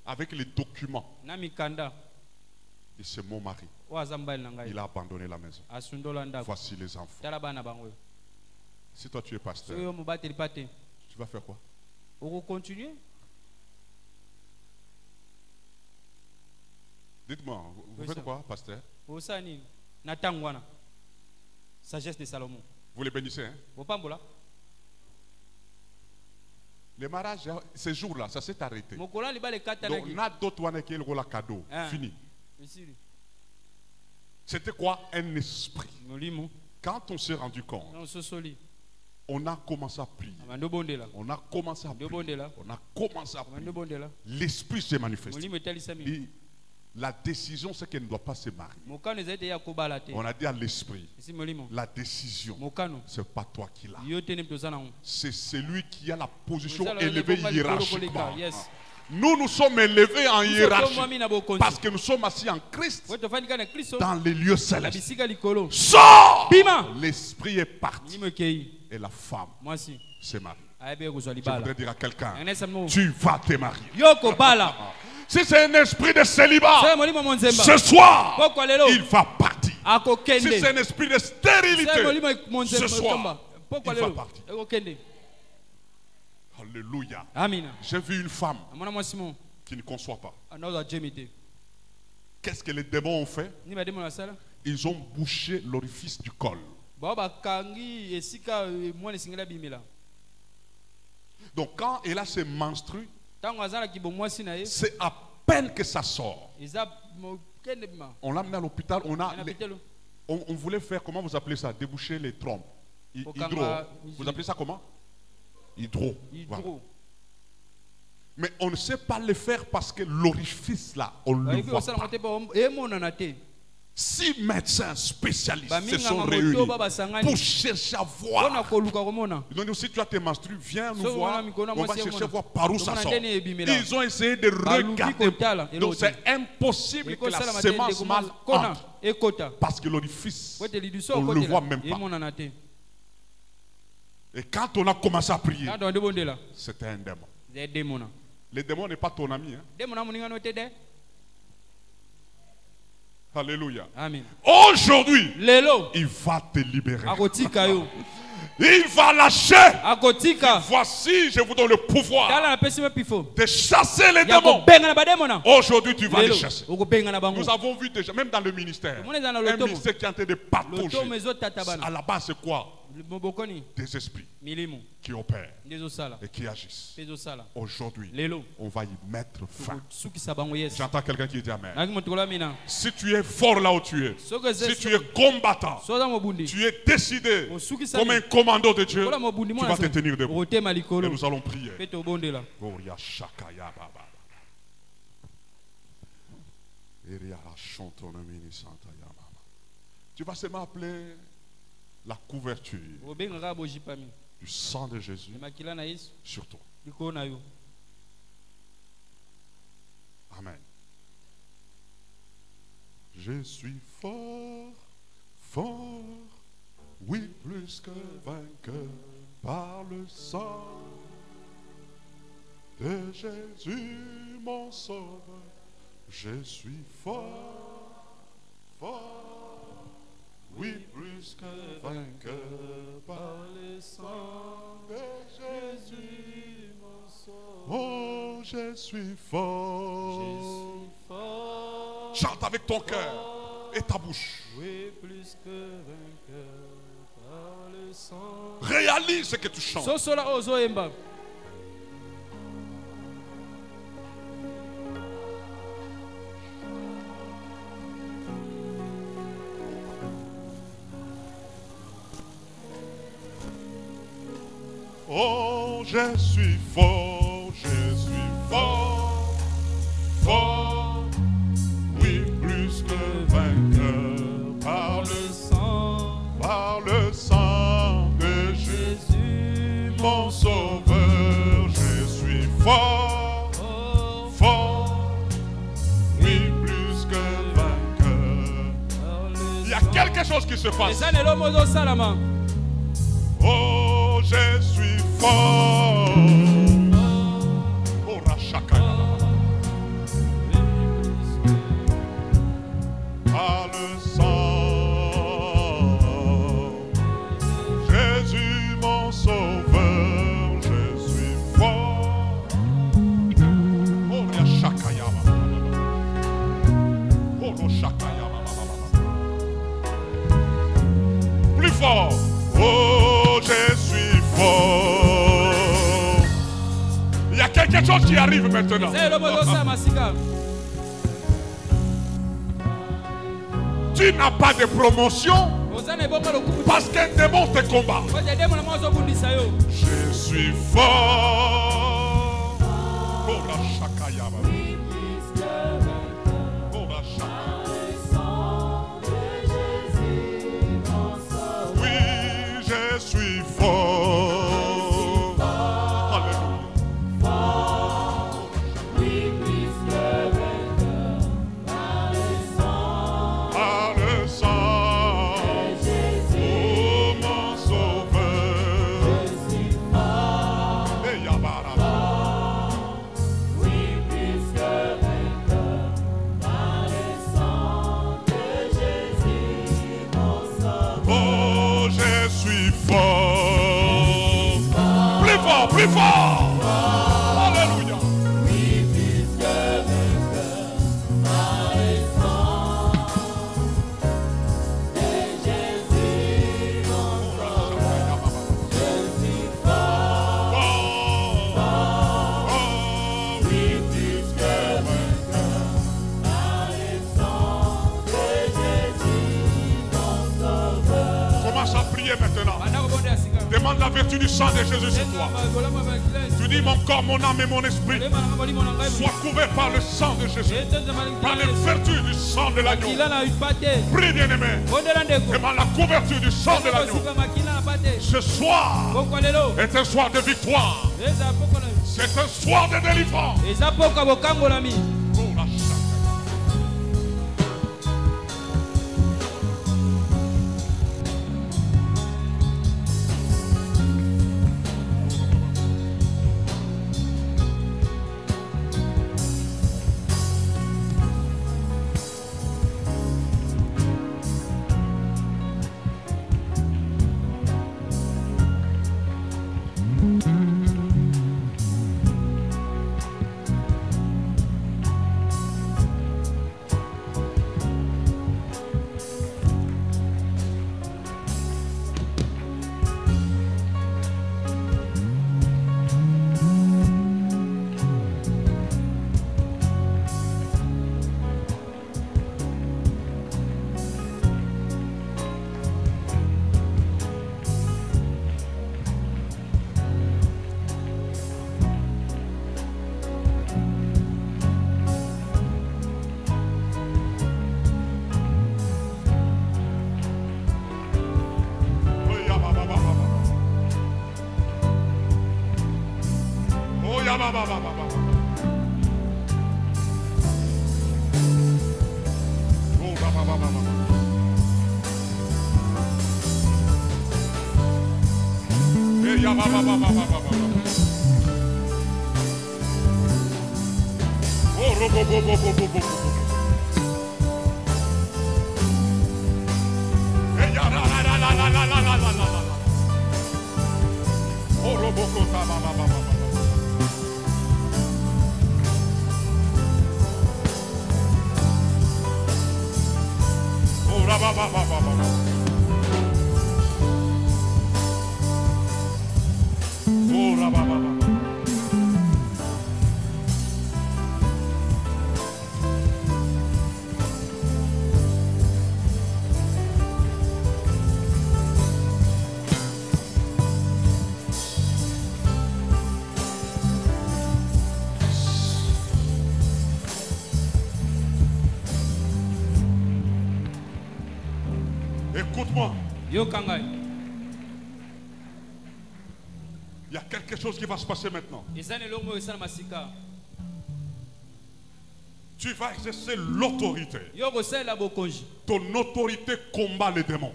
avec les documents na mikanda de ce mon mari. oyo aza mobali na ngai Il a abandonné la maison. asundola ndako Voici les enfants. tala bana bango oyo Si toi tu es pasteur, soki yo mobateli pa te tu vas faire quoi? okokontinue Dites-moi, vous Oui, faites ça. quoi, pasteur? osala nini na ntango wana sagesse de salomon Vous les bénissez, hein? opambola Les mariages, ces jours-là, ça s'est arrêté. Donc, mokola liba le on katanaki a d'autres qui ont le cadeau. Ah. Fini. misiri C'était quoi? Un esprit. molimo Quand on s'est rendu compte, non sosoli on a commencé à prier. amando bondela On a commencé à prier. bondela On a commencé à prier. amando bondela L'esprit s'est manifesté. molimo etalisami Et la décision, c'est qu'elle ne doit pas se marier. mokano ezali ya kobala te On a dit à l'esprit, esi molimo la décision, mokano c'est pas toi qui l'as. yo te ne toza nango C'est celui qui a la position Ozala élevée lekoma hiérarchiquement. likolo koleka, yes. Nous sommes élevés en hiérarchie Mwami na bokonzi parce que nous sommes assis en Christ po tofandi kaka na kristo dans les lieux na célestes. bisika likolo Sors! bima L'esprit est parti molimo ekei et la femme mwasi s'est mariée. ayebi kozwa Je libala voudrais dire à quelqu'un, anesa mo tu vas te marier. yo kobala Si c'est un esprit de célibat, soki molimo monzemba ce soir, pokwa lelo il va partir. Si akokende c'est un esprit de soki stérilité, molimo ce monzemba soir, pokwa il va lelo partir. ekokende Alléluia. amina J'ai vu une femme amona mwasi mo qui ne conçoit pas. anazwa jemi te Qu'est-ce que les démons ont fait? ni bademo nasala Ils ont bouché l'orifice du col. bao bakangi esika mwana esengeli abimela Donc quand elle se menstrue, ntango azalaki bomwasi na ye c'est à peine que ça sort. eza mokende bima On l'a amené à l'hôpital, na pitelo on voulait faire, comment vous appelez ça? Déboucher les trompes. Okanga Hydro. misiri. Vous appelez ça comment? Hydro. Voilà. hydro Mais on ne sait pas le faire parce que l'orifice là, on ne le bayiki voit kosala pas. ngo te emonana te 6 médecins spécialistes se baminganga sont réunis moto basangani pour chercher à mpona voir. koluka komona Ils ont dit, si tu as tes menstrues, viens nous Soki voir. wana mikolo On va mwasi chercher à emona. voir par où ça Tomona sort. ndeni ebimela. Ils ont essayé de Baluki regarder. kotala, Donc eloko c'est impossible que la ekosala matende semence mâle kona entre. ekota Parce que l'orifice, po ete liduso on ne le voit même okotela pas. emonana te Et quand on a commencé à prier, kaka tonde bondela c'était un démon. ze demona Le démon n'est pas ton ami. Hein? demona moningano te de Alléluia. amen Aujourd'hui, lelo il va te libérer. akotika yo Il va lâcher. akotika Voici, je vous donne le pouvoir tala napesi me pifo de chasser les ya démons. kobenga na bademona Aujourd'hui, tu vas les lelo chasser. okobenga na bango Nous avons vu déjà, même dans le ministère, Omona eza na un lotomo. ministère qui est en train de patauger. lotomo ezotata bana À la base, c'est quoi? mobokoni Des esprits milimo qui opèrent nde ezosala et qui agissent. mpe ezosala Aujourd'hui, lelo on va y mettre fin. sukisa bango yes J'entends quelqu'un qui dit Amen. naki moto koloba mina Si tu es fort là où tu es, soki si tu es combattant, so oza mobundi tu es décidé osukisa comme un commando de Dieu, kola mobundi tu vas te tenir debout. okotema Et likolo nous allons prier. mpe tobondela Gloria shakaya baba. Iria la chantonomini santa ya baba. Tu vas seulement appeler la couverture obengaka bojipami du sang de Jésus makila na yesu sur toi. likolo na yo Amen. Je suis fort, fort, oui, plus que vainqueur par le sang de Jésus, mon sauveur. Je suis fort, fort, oui, plus que vainqueur par le sang de Jésus, mon sauveur. Oh, je suis fort. Chante avec ton cœur et ta bouche. oui plus que vainqueur par le sang Réalise ce que tu chantes. sosola oyo ozoyemba Oh, je suis fort, fort, oui, plus que vainqueur par le sang de Jésus, mon sauveur. Je suis fort, fort, oui, plus que vainqueur. Il y a quelque chose qui se passe. eza na elomo ozosalama Oh, je suis fort. Oh, Rachaka. Par le sang, Jésus mon sauveur, je suis fort. Oh, Rachaka. Oh, Rachaka. Plus fort. Oh, je suis fort. quelque chose qui arrive maintenant. Tu n'as pas de promotion parce qu'un démon te combat. Je suis fort. Oui, je suis fort. Alléluia. Par le sang de mon sauveur. Et Yabaraba. Oh, je suis fort. Plus fort, plus fort. Alléluia. Commence à prier maintenant. Demande la vertu du sang de Jésus sur toi. Tu dis mon corps, mon âme et mon esprit soient couverts par le sang de Jésus, par les vertus du sang de l'agneau. Prie, bien-aimé. Demande la couverture du sang de l'agneau. Ce soir est un soir de victoire. C'est un soir de délivrance. Écoute-moi. Il y a quelque chose qui va se passer maintenant. Tu vas exercer l'autorité. Ton autorité combat les démons.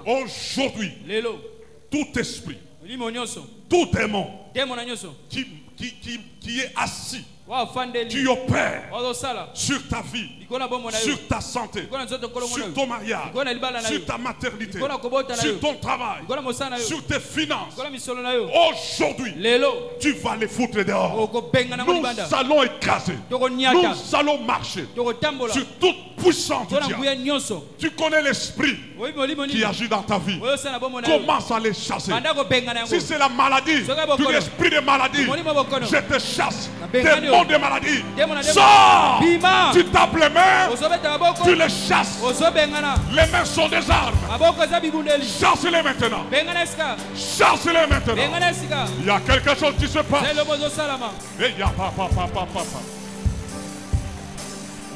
Aujourd'hui, tout esprit, tout démon qui est assis Tu opères Wazosala. sur ta vie, Ikona bombo na yo. sur ta santé, Ikona nzoto kolongo na sur yo. ton mariage, Ikona libala na yo. sur ta maternité, Ikona kobota na yo. sur ton travail, Ikona mosala na yo. sur tes finances. Ikona misolo na yo. Aujourd'hui, Lelo. tu vas les foutre dehors. Oko benga na Nous libanda. allons écraser. Toko nyata. Nous allons marcher Toko tambola. sur toute puissance du Tona diable. nguya nyonso. Tu connais l'esprit Oyi molimo qui ni. agit dans ta vie. Oyosala bombo na yo. Commence à les chasser. Banda ko benga na yango. Si c'est la maladie, tout l'esprit de maladie, Molimo bokono. je te chasse. Benga Démon de maladie, Démon de- sors. Bima. Tu tapes les mains, Ozobeta maboko. tu les chasses. Ozobengana. Les mains sont des armes. Maboko za bibundeli. Chasse-les maintenant. Bengana esika. Chasse-les maintenant. Bengana esika. Il y a quelque chose qui se passe. Zelo bozo salama. Et il y a papa.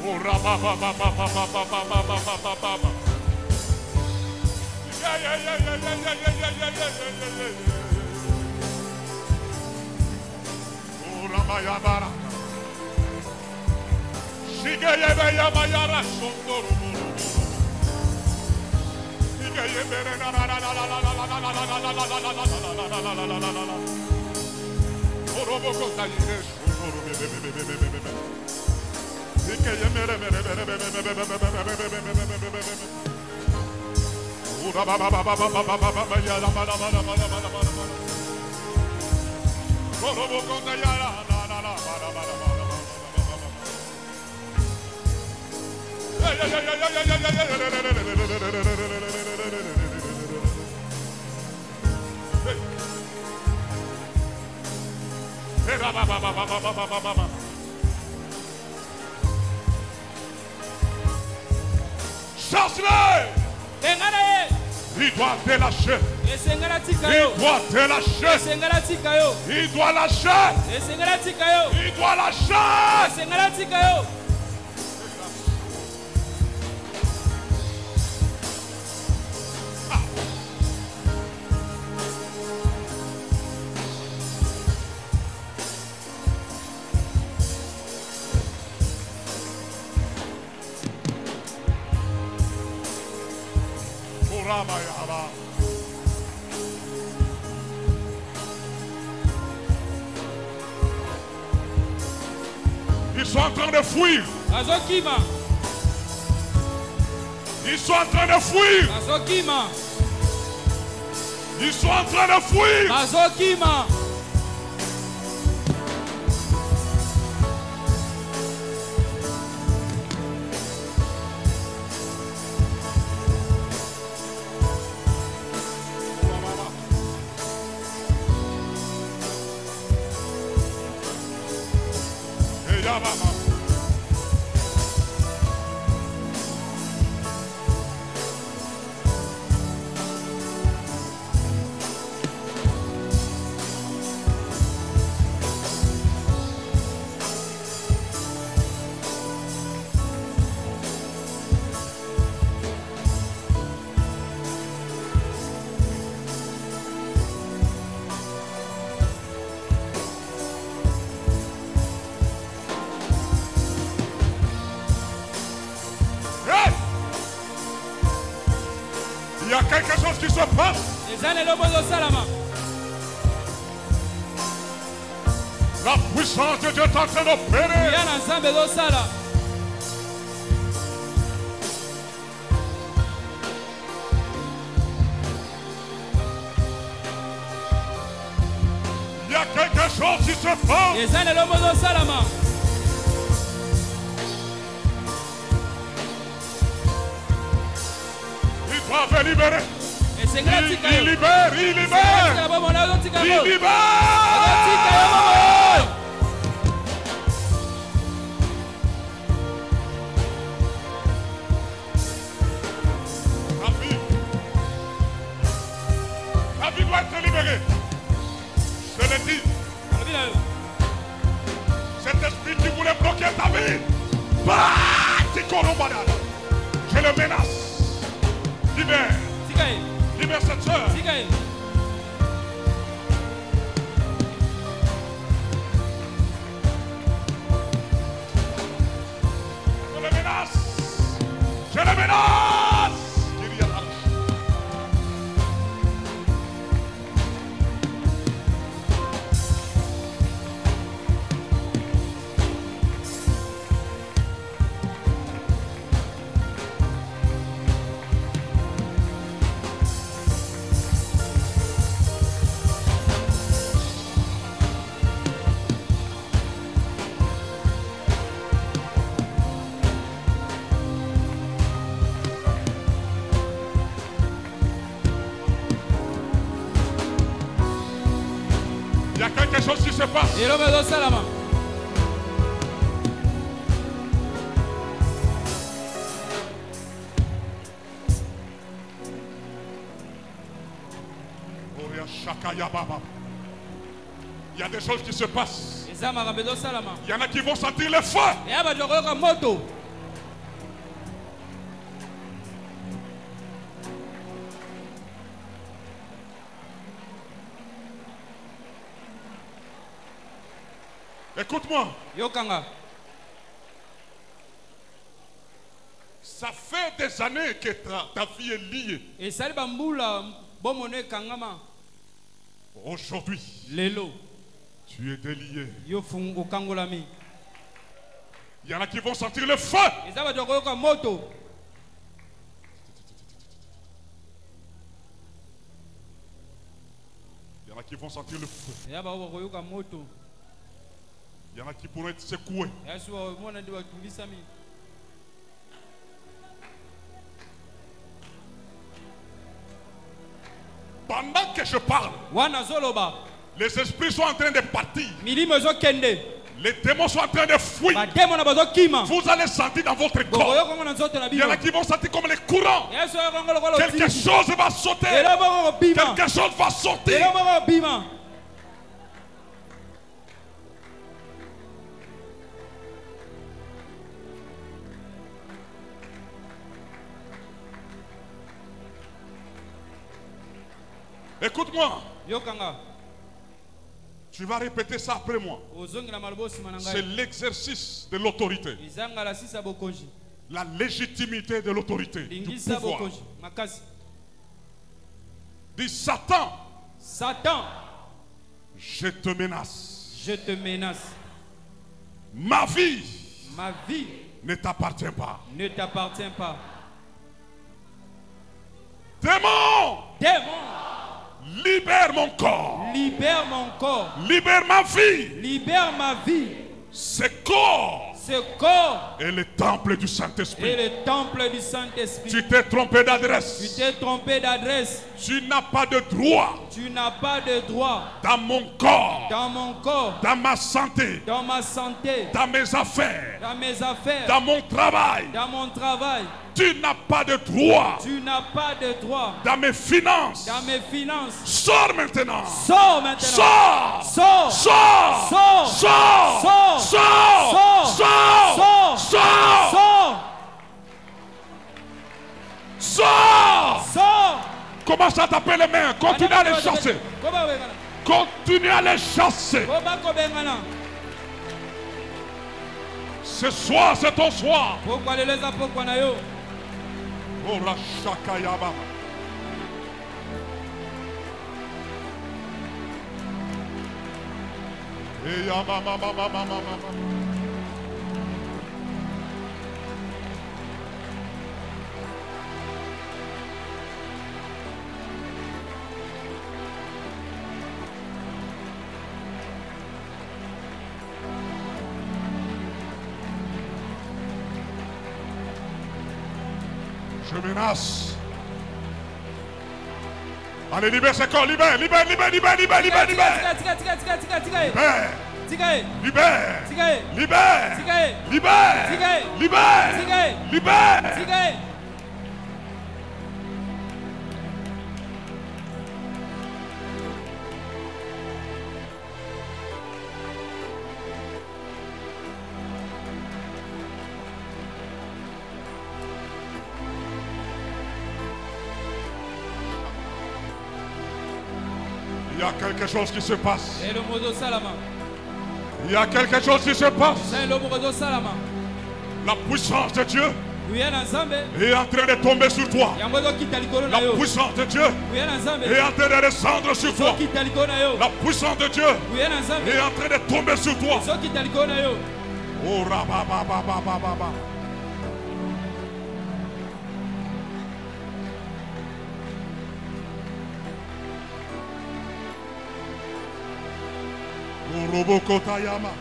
Oh, rabba. Oh, rabayabara. Shigeyebeyabayara shondoro. Chasse-le! Bengana ye. Il doit te lâcher. Esengana tika Il yo. doit te lâcher. Esengana tika yo. Il doit lâcher. Esengana tika yo. Il doit lâcher. Esengana tika yo. Rabayaba. Ils sont en train de fuir. Azokima. Ils sont en train de fuir. Azokima. Ils sont en train de fuir. Azokima. Hey! Il y a quelque chose qui se passe. Ezane lo bozo salama. La puissance de Dieu est en train d'opérer. Yana nzambe zo sala. Il y a quelque chose qui se passe. Ezane lo bozo salama. Ils doivent libérer. Esengana tika yo. Il libère. Il libère. Tika bomo na zo tika yo. Il libère. Tika yo bomo. La vie doit être libérée. Je le dis. Cet esprit qui voulait bloquer ta vie. Je le menace. Libère. Tika ye. Libère cette soeur. Tika ye. Je le menace. Je le menace. passe. eloko ezosalama. Il y a des choses qui se passent. eza makambo ezosalama. Il y en a qui vont sentir le feu. eya bato bakoyoka moto. Écoute-moi. yokanga. Ça fait des années que ta vie est liée. esali bambula bomono ekangama. Aujourd'hui, lelo tu es délié. yo okangolami. Il y en a qui vont sentir le feu. eza bato bakoyoka moto. Il y en a qui vont sentir le feu. eya bao bakoyoka moto. Il y en a qui pourront être secoués. eya so bamona nde batumbisami. Pendant que je parle, wana zoloba les esprits sont en train de partir. milimo ezokende. Les démons sont en train de fuir. bademo na bazokima. Vous allez sentir dans votre corps. bokoyoka ngo na nzoto na Il y en bino. a qui vont sentir comme les courants. eya so yoka ngo lokola Quelque otiki. chose va sauter. eloko moko kobima. Quelque chose va sortir. eloko moko kobima. Écoute-moi. yokanga. Tu vas répéter ça après moi. ozongela maloba osima na C'est ngai. l'exercice de l'autorité. ezanga la sisa bokonzi. La légitimité de l'autorité. Du lingisa pouvoir. bokonzi makasi. Dis Satan, Satan, je te menace. je te menace. Ma vie Ma vie ne t'appartient pas. ne t'appartient pas. Démon, Démon, libère mon corps. libère mon corps. Libère ma vie. Libère ma vie. Ce corps Ce corps est le temple du est Saint-Esprit. le temple du Saint-Esprit. Tu t'es trompé Tu d'adresse. t'es trompé d'adresse. Tu n'as pas de droit Tu n'as pas de droit dans mon corps, dans mon corps, dans ma santé, dans ma santé, dans mes affaires, dans mes affaires, dans mon travail. dans mon travail. Tu n'as pas de droit Tu n'as pas de droit dans mes finances. dans mes finances. Sors maintenant. Sors maintenant. Sors. Sors. Sors. Sors. Sors. Sors. Sors. Sors. Sors. Sors. Sors. Sors. Sors. Sors. Commence à taper les mains. Continue à les chasser. Continue à les chasser. Ce soir, c'est ton soir. Oh, Rashakayaba. Je menace. Allez, libère ce corps, libère, libère, libère, libère, libère, libère, libère. Libère. Libère. Libère. Libère. Libère. Libère. Il y a quelque chose qui se passe. Il y a quelque chose qui se passe. La puissance de Dieu est en train de tomber sur toi. La puissance de Dieu est en train de descendre sur toi. La puissance de Dieu est en train de tomber sur toi. Oh, rababababababa. Robokotayama.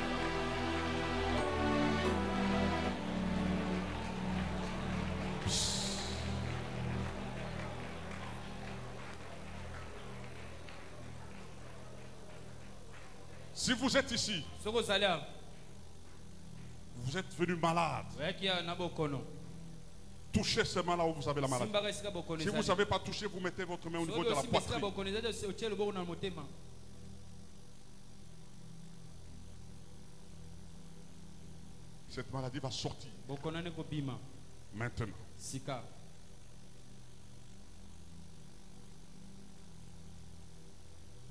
Si vous êtes ici, Soko zalia. vous êtes venu malade. Wekia na bokono. Touchez ce mal-là où vous avez la maladie. Simba resika bokono. Si vous ne savez pas toucher, vous mettez votre main au niveau de la poitrine. bokono zade otiele boko na motema. Cette maladie va sortir Bokono ne ko bima. maintenant. Sika.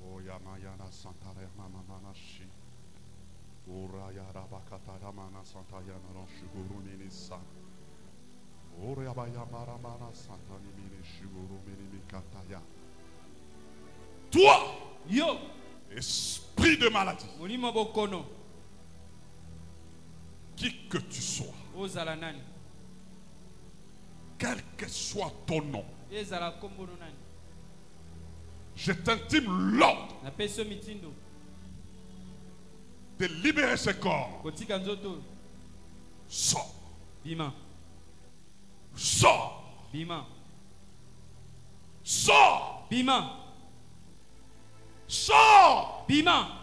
Oh Yamayana Santara Mama Manashi. Ora Yarabakata Mana Santayana Roshuguru Minisa. Ora Bayamara Mana Santani Mini Shuguru Mini Kataya. Toi, Yo. esprit de maladie, Molimo bokono. qui que tu sois, Ozala nani. quel que soit ton nom, Ezala kombo no nani. je t'intime l'ordre Na peso mitindo. de libérer ce corps. Kotika nzoto. Sors, Bima. sors, Bima. sors, Bima. sors. Bima.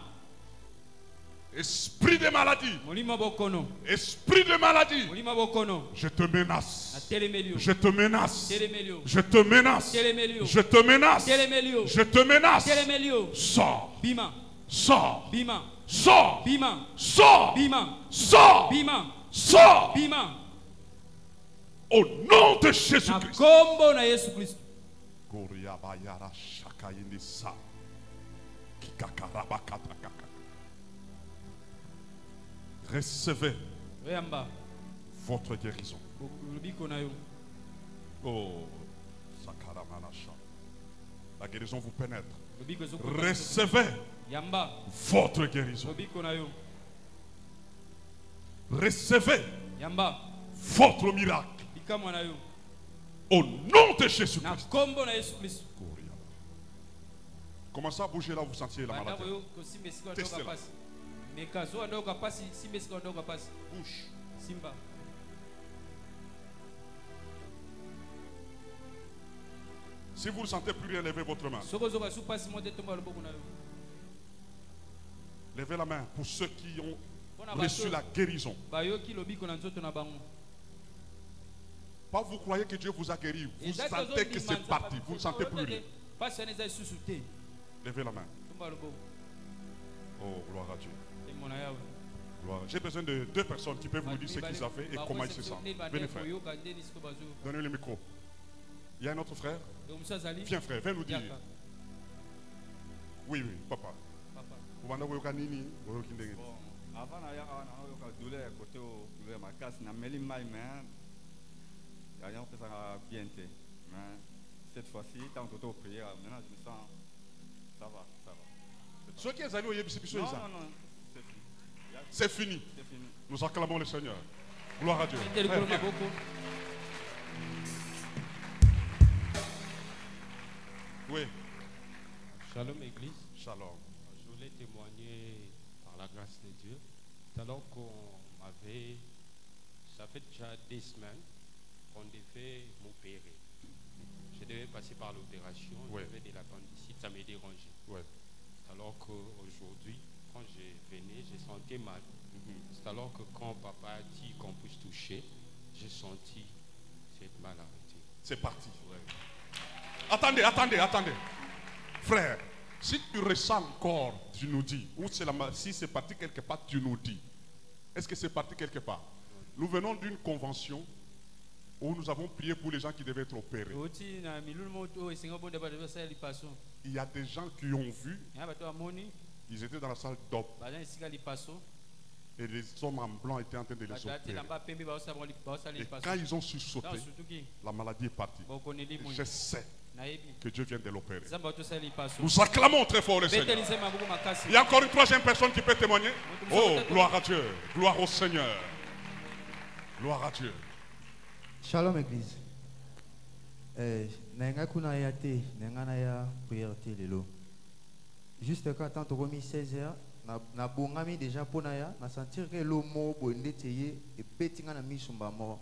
Esprit de maladie, Molimo bokono. esprit de maladie, Molimo bokono. je te Na menace, telemelio. je te menace, Telemelio. je te menace, Telemelio. je te menace, Telemelio. je te menace. Telemelio. Sors, Bima. sors, Bima. sors, Bima. sors, Bima. sors, Bima. sors. Bima. Au nom de Na Jésus-Christ. kombo na Yesu Kristo. Goriabayara shakayinisa. Kikakarabakatakaka. Recevez Oyamba. votre guérison. Lobiko na yo. Oh, Sakaramanasha. La guérison vous pénètre. Lobiko zoko. Recevez Yamba. votre guérison. Lobiko na yo. Recevez Yamba. votre miracle. Bikamwa na yo. Au nom de Na Jésus-Christ. kombo na Yesu Kristo. Commencez à bouger là où vous sentiez la Bandako maladie. yo kosimba esika Testez ndoka là. pasi. Meka zo ndoka pasi, simba esika ndoka pasi. Bouge. Simba. Si vous ne sentez plus rien, levez votre main. Soko zoka su pasi mote tomba loboko na yo. Levez la main pour ceux qui ont Pona reçu la guérison. bayoki lobiko na nzoto na bango. Pas vous croyez que Dieu vous a guéri. Vous Ezaki sentez que ozondima c'est parti. nzapa Vous ne sentez plus rien. Pasi wana eza lisusu te. Levez la main. Tomba loboko. Oh, gloire à Dieu. Emona yawe. Gloire. J'ai besoin de deux personnes qui peuvent vous dire ce qu'ils ont fait et comment ils se sentent. Venez frère. Donnez le micro. Il y a un autre frère. Viens frère, viens nous dire. Oui, oui, papa. Papa. Bon, avant na douleur côté au douleur ma casse na meli mai mais il y a un peu ça bien été. Mais cette fois-ci tant que au prière maintenant je me sens ça va, ça va. Ceux qui sont allés au Yébisibiso, Non, non, non, c'est fini. c'est fini. C'est fini. Nous acclamons le Seigneur. Gloire à Dieu. Frère, Frère, viens. Oui. Shalom Église, Shalom. je voulais témoigner par la grâce de Dieu. Tout à l'heure qu'on m'avait, ça fait déjà des semaines qu'on devait m'opérer. Je devais passer par l'opération, Ouais. j'avais de l'appendicite, ça me dérangeait. Ouais. Alors qu'aujourd'hui, quand je venais, je sentais mal. C'est alors que quand papa a dit qu'on puisse toucher, j'ai senti cette mal arrêtée. C'est parti. Ouais. Attendez, attendez, attendez. Frère, si tu ressens encore, tu nous dis. Ou si c'est parti quelque part, tu nous dis. Est-ce que c'est parti quelque part? Nous venons d'une convention où nous avons prié pour les gens qui devaient être opérés. Il y a des gens qui ont vu, ils étaient dans la salle d'op et les hommes en blanc étaient en train de les opérer. Et quand ils ont sursauté, la maladie est partie. Je sais que Dieu vient de l'opérer. Nous acclamons très fort le Seigneur. Il y a encore une troisième personne qui peut témoigner. Oh, gloire à Dieu. Gloire au Seigneur. Gloire à Dieu. Shalom Église. Nenga kuna ya te, nenga na ya prière te lelo. Juste quand tant remis 16h, na bongami déjà pona ya, na sentir que le mot bonde teye et petinga na misumba mort.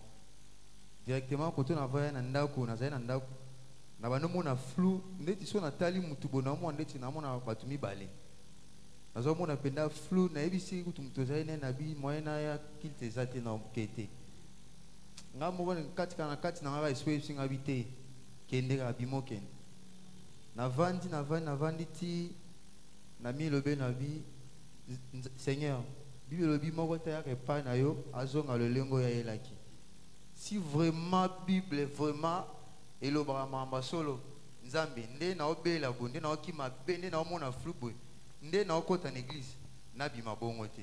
Directement quand on a voyé na ndako, na zaina ndako. Na banomo na flou, ndeti so na tali mutu bona mo ndeti na mona batumi balé. nazomona penda flou na ebisi kutu mutozali ne nabi moyena ya kilte zate na kete nga moko kati kana kati na nga esprit singa bite kende ka bimo kende na vandi ti na mi lobe na bi Seigneur bible lobi moko ta ya repa na yo azonga lolengo ya elaki si vraiment bible vraiment elobaka mamba solo nzambe nde na obela bonde na okima bende na omona flou boy nde na okota na église na bima bongo te.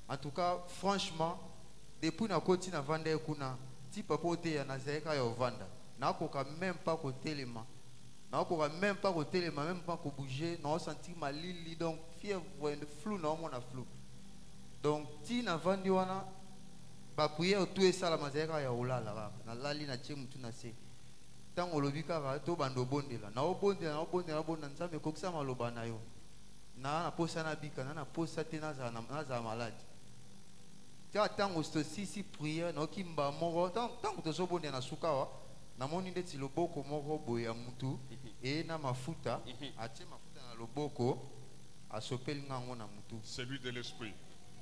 En tout cas franchement depuis na koti na vanda kuna ti papa te ya nazeka ya ovanda na koka même pas ko telema na koka même pas ko telema même pas ko bouger na sentir malili donc fièvre de flou na omona flou donc ti na vandi wana ba prière tout et ça la mazeka ya olala na lali na tie mutu na se tango lobi kaka to bando bondela na obondela nzambe kokisa maloba na yo na posa na bika na posa te na za malade tia tango sto si prière na kimba moko tango to sobonde na sukawa na moni ndeti loboko moko boya mutu et na mafuta atie mafuta na loboko asopeli ngango na mutu C'est lui de l'esprit.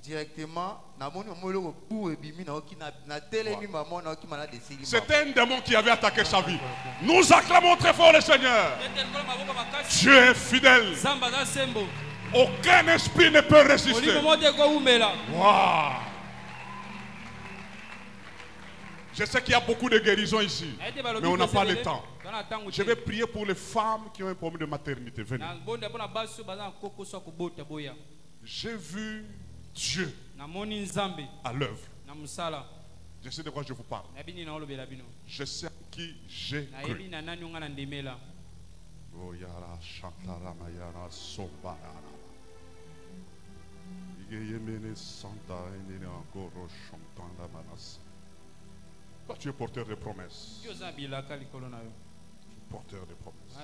directement na moni moloko pour ebimi na okina na telemi maman na okima na desili. C'était un démon qui avait attaqué sa vie. Nous acclamons très fort le Seigneur. Dieu est fidèle. Aucun esprit ne peut résister. Wow. Je sais qu'il y a beaucoup de guérisons ici, mais on n'a pas le temps. Je vais prier pour les femmes qui ont un problème de maternité. Venez. J'ai vu Dieu à l'œuvre. Je sais de quoi je vous parle. Je sais à qui j'ai cru. Oh, yara, chantara, mayara, soba, yara. Igeyemene, santa, enene, encore, chantant, la manas. Toi, tu es porteur de promesses. Porteur de promesses.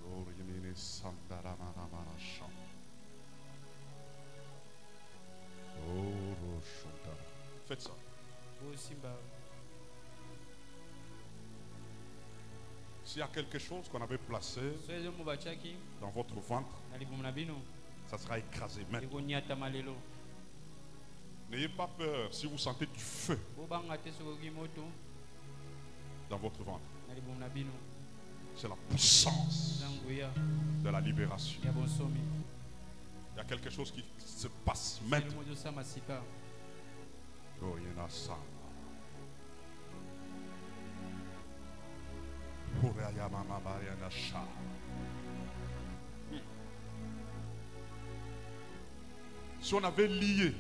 Oh, yemene, santa, la manas, chant. Oh, chanta. Faites ça. S'il y a quelque chose qu'on avait placé dans votre ventre, ça sera écrasé maintenant. N'ayez pas peur si vous sentez du feu dans votre ventre. C'est la puissance de la libération. Il y a quelque chose qui se passe maintenant. Oh, il y en a ça. Si on avait lié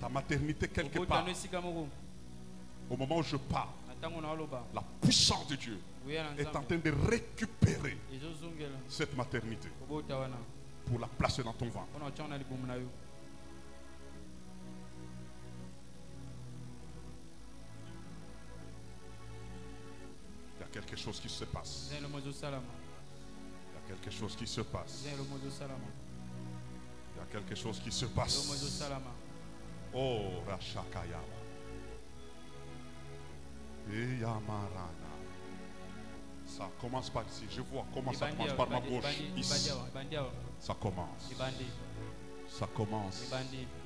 ta maternité quelque part, au moment où je parle, la puissance de Dieu est en train de récupérer cette maternité pour la placer dans ton ventre. Il y a quelque chose qui se passe. Il y a quelque chose qui se passe. Il y a quelque chose qui se passe. Oh, Rachakaya. Et Yamarana. Ça commence par ici. Je vois comment ça commence par ma gauche. Ici. Ça commence. Ça commence.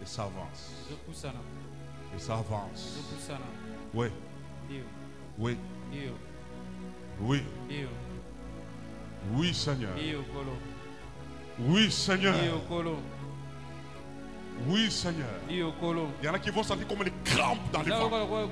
Et ça avance. Et ça avance. Oui. Oui. Oui. Oui, Seigneur. Oui, Seigneur. Oui, Seigneur. Il y en a qui vont sentir comme des crampes dans les ventres.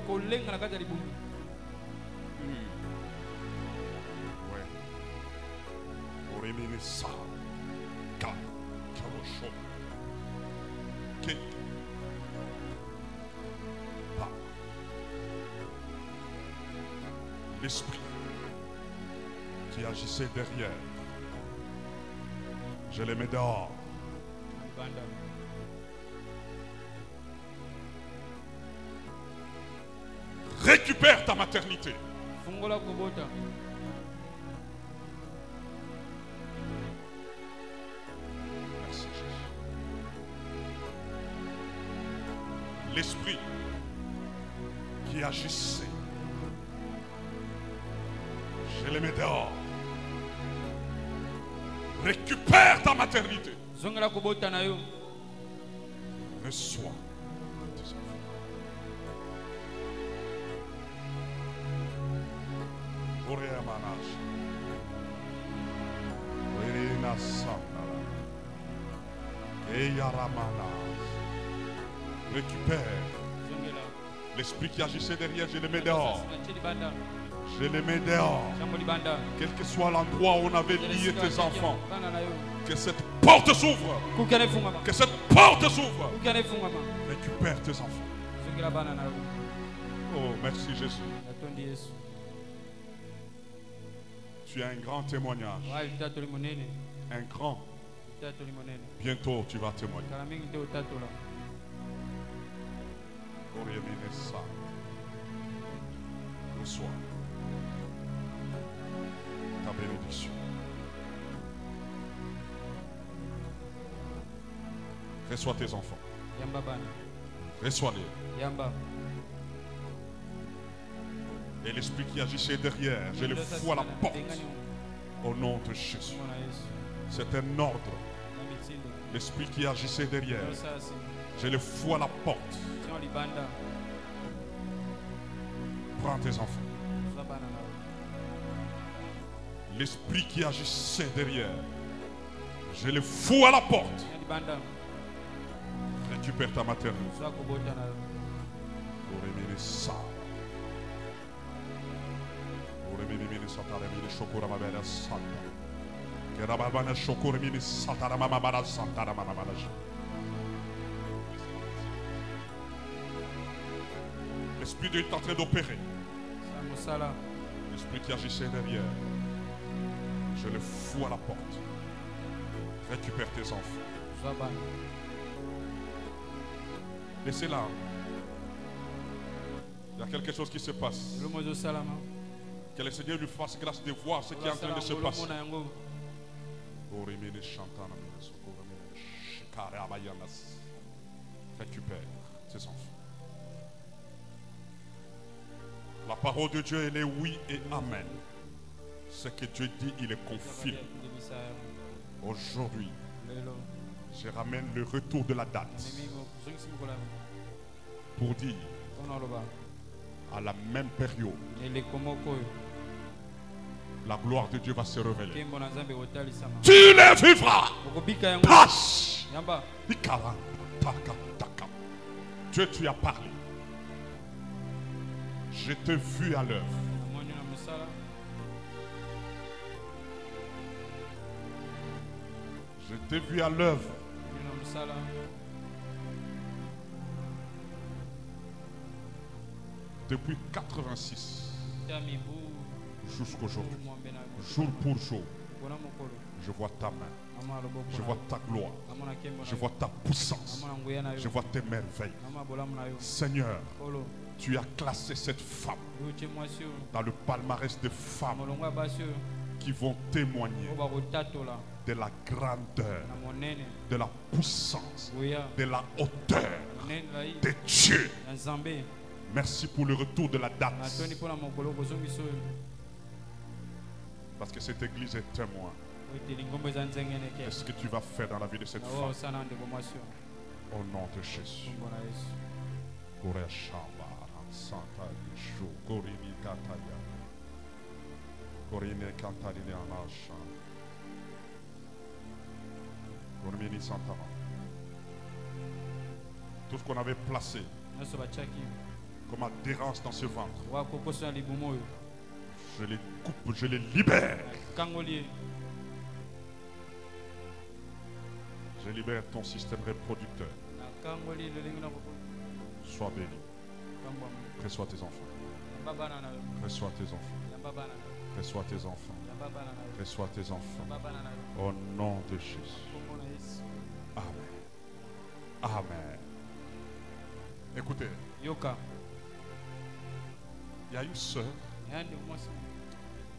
L'esprit qui agissait derrière, je les mets dehors. Récupère ta maternité. Merci Jésus. L'esprit qui agissait, je les mets dehors. Récupère ta maternité. zongela kobota na yo. Reçois tes enfants. Orea Manache. Oerina Sandala. Eyaramanas. Récupère Zongela. l'esprit qui agissait derrière, je le mets dehors. Na chili banda. Je le mets dehors. Jambo libanda. Quel que soit l'endroit où on avait lié tes enfants, Bana na yo. que cette porte s'ouvre. Kukane fungama. Que cette porte s'ouvre. Kukane fungama. Récupère tes enfants. Zongela bana na yo. Oh, merci Jésus. Natondi Yesu. Tu as un grand témoignage. Wa itato limonene. Un grand. Itato limonene. Bientôt, tu vas témoigner. Kala mingi te utato la. Oriemine ça. Reçois ta bénédiction. Reçois tes enfants. Yamba bana. Reçois-les. Yamba. Et l'esprit qui agissait derrière, je le fous à la porte. Au nom de Jésus. Mona Yesu. C'est un ordre. Na mitindo. L'esprit qui agissait derrière, Sasi. je le fous à la porte. Tiens libanda. Prends tes enfants. Zabana na yo. L'esprit qui agissait derrière, je le fous à la porte. Tiens libanda. Récupère ta maternité. Zwa kobota na yo. Oremine ça. Oremine sataremine shokura mabera santa. Kerababana shokuremine satarama mabara santara mabara. L'esprit de Dieu est en train d'opérer. Musala. L'esprit qui agissait derrière, je le fous à la porte. Récupère tes enfants. Zabana. Laissez-la. Il y a quelque chose qui se passe. Lumozo salama. Que le Seigneur lui fasse grâce de voir ce qui est en train de se passer. Mona yango. Récupère tes enfants. La parole de Dieu, elle est oui et amen. Ce que Dieu dit, il est confirme. Aujourd'hui, Lelo. je ramène le retour de la date Nemimo. Zongisi mukola. pour dire Ona loba. à la même période, Ele komoko. la gloire de Dieu va se révéler. Kembo na Nzambe otalisama. Tu les vivras. Okobika yango. Passe. Yamba. Ikara, taka, taka. Dieu, tu as parlé. Je t'ai vu à l'œuvre. Amoni na musala. Je t'ai vu à l'œuvre. Na musala. Depuis 86 Tamibu. jusqu'aujourd'hui. Mwambe na. Jour pour jour, Kona mokolo. je vois ta main. Ama loboko. Je vois ta gloire. Amona kembo na. Je vois ta puissance. Amona nguya na yo. Je vois tes merveilles. Ama bolamu na yo. Seigneur, Kolo. tu as classé cette femme Luche mwasio. dans le palmarès des femmes Molongo basio. qui vont témoigner Oba kotatola. de la grandeur, Na monene. de la puissance, Oya. de la hauteur Monene lai. de Dieu. Na Nzambe. Merci pour le retour de la date. Natoni pona mokolo kozongiso. Parce que cette église est témoin Oite lingombo za nzengene de ke. ce que tu vas faire dans la vie de cette Na femme. wa sana ndeko mwasio. Au nom de Jésus. Kombo na Yesu. Korea Shamba, Santa Yeshu, Korini Kataya, Korine Kantarine Anasha, Kormini Santara. Tout ce qu'on avait placé Naso bachaki. comme adhérence dans ce ventre, Wa kokoso na libumo oyo. je les coupe, je les libère. Kangoli. Je libère ton système reproducteur. Na kangoli lelingi na kokolo. Sois béni. Kambwa. Reçois tes enfants. Baba na yo. Reçois tes enfants. Baba na yo. Reçois tes enfants. Baba na yo. Reçois tes enfants. Baba na yo. Au nom de Jésus. Kombo na Yesu. Amen. Amen. Écoutez, Yoka. il y a une sœur Yandi mwasi.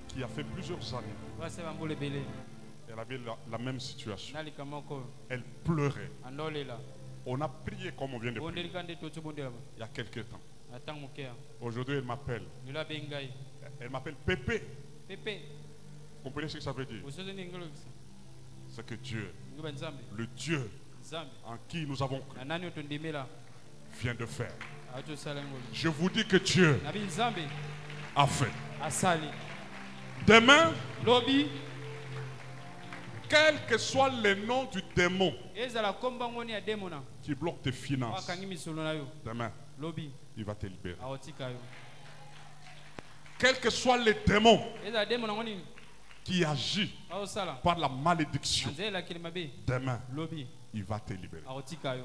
qui a fait plusieurs années. Wase bambole bele. Elle avait la même situation. Nalika moko. Elle pleurait. Andolela. On a prié comme on vient de prier Bondeli kande to tubondela. il y a quelques temps. Atang mokea. Aujourd'hui, elle m'appelle. Nila bengai. Elle m'appelle Pépé. Pepe. Vous comprenez ce que ça veut dire? Usozo ni ngolo kisa. c'est que Dieu, Nguba Nzambe. le Dieu Nzambe. en qui nous avons cru, Na nani otondimela. vient de faire. Acho sala ngolo. Je vous dis que Dieu Nabi Nzambe. a fait. Asali. Demain, Lobi. quel que soit le nom du démon Ezala komba ngoni ya demona. qui bloque tes finances, Wakangi misolo na yo. demain, Lobi. il va te libérer. Aotika yo. Quel que soit le démon Ezala demona ngoni. qui agit Aosala. par la malédiction, Anzela kilimabe. demain, Lobi. il va te libérer. Aotika yo.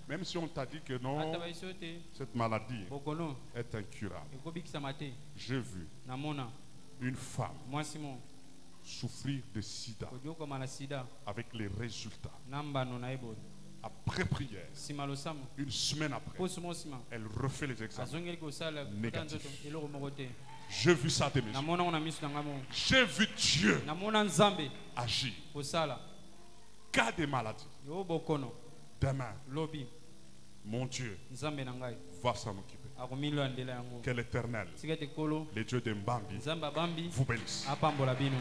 Même si on t'a dit que non, Ata baisote. cette maladie Bokono. est incurable. Ekobikisa mate. J'ai vu Namona. une femme Mwasimo. souffrir de sida Kodioko mana sida. avec les résultats. Namba no naibod. Après prière, Simalo samo. une semaine après, Posumo sima. elle refait les examens. Azongeli ko sala Négatif. kutanzoto eloko moko te. J'ai vu ça de mes yeux. Namona ona misu na ngamo. J'ai vu Dieu Namona Nzambe agir. kosala. Cas des maladies. Yo bokono. Demain, Lobi. mon Dieu Nzambe na ngai. va s'en occuper. Akomilo andela yango. Que l'Éternel, Sikete kolo. les dieux de Mbambi, Nzamba bambi. vous bénisse. Apambola bino.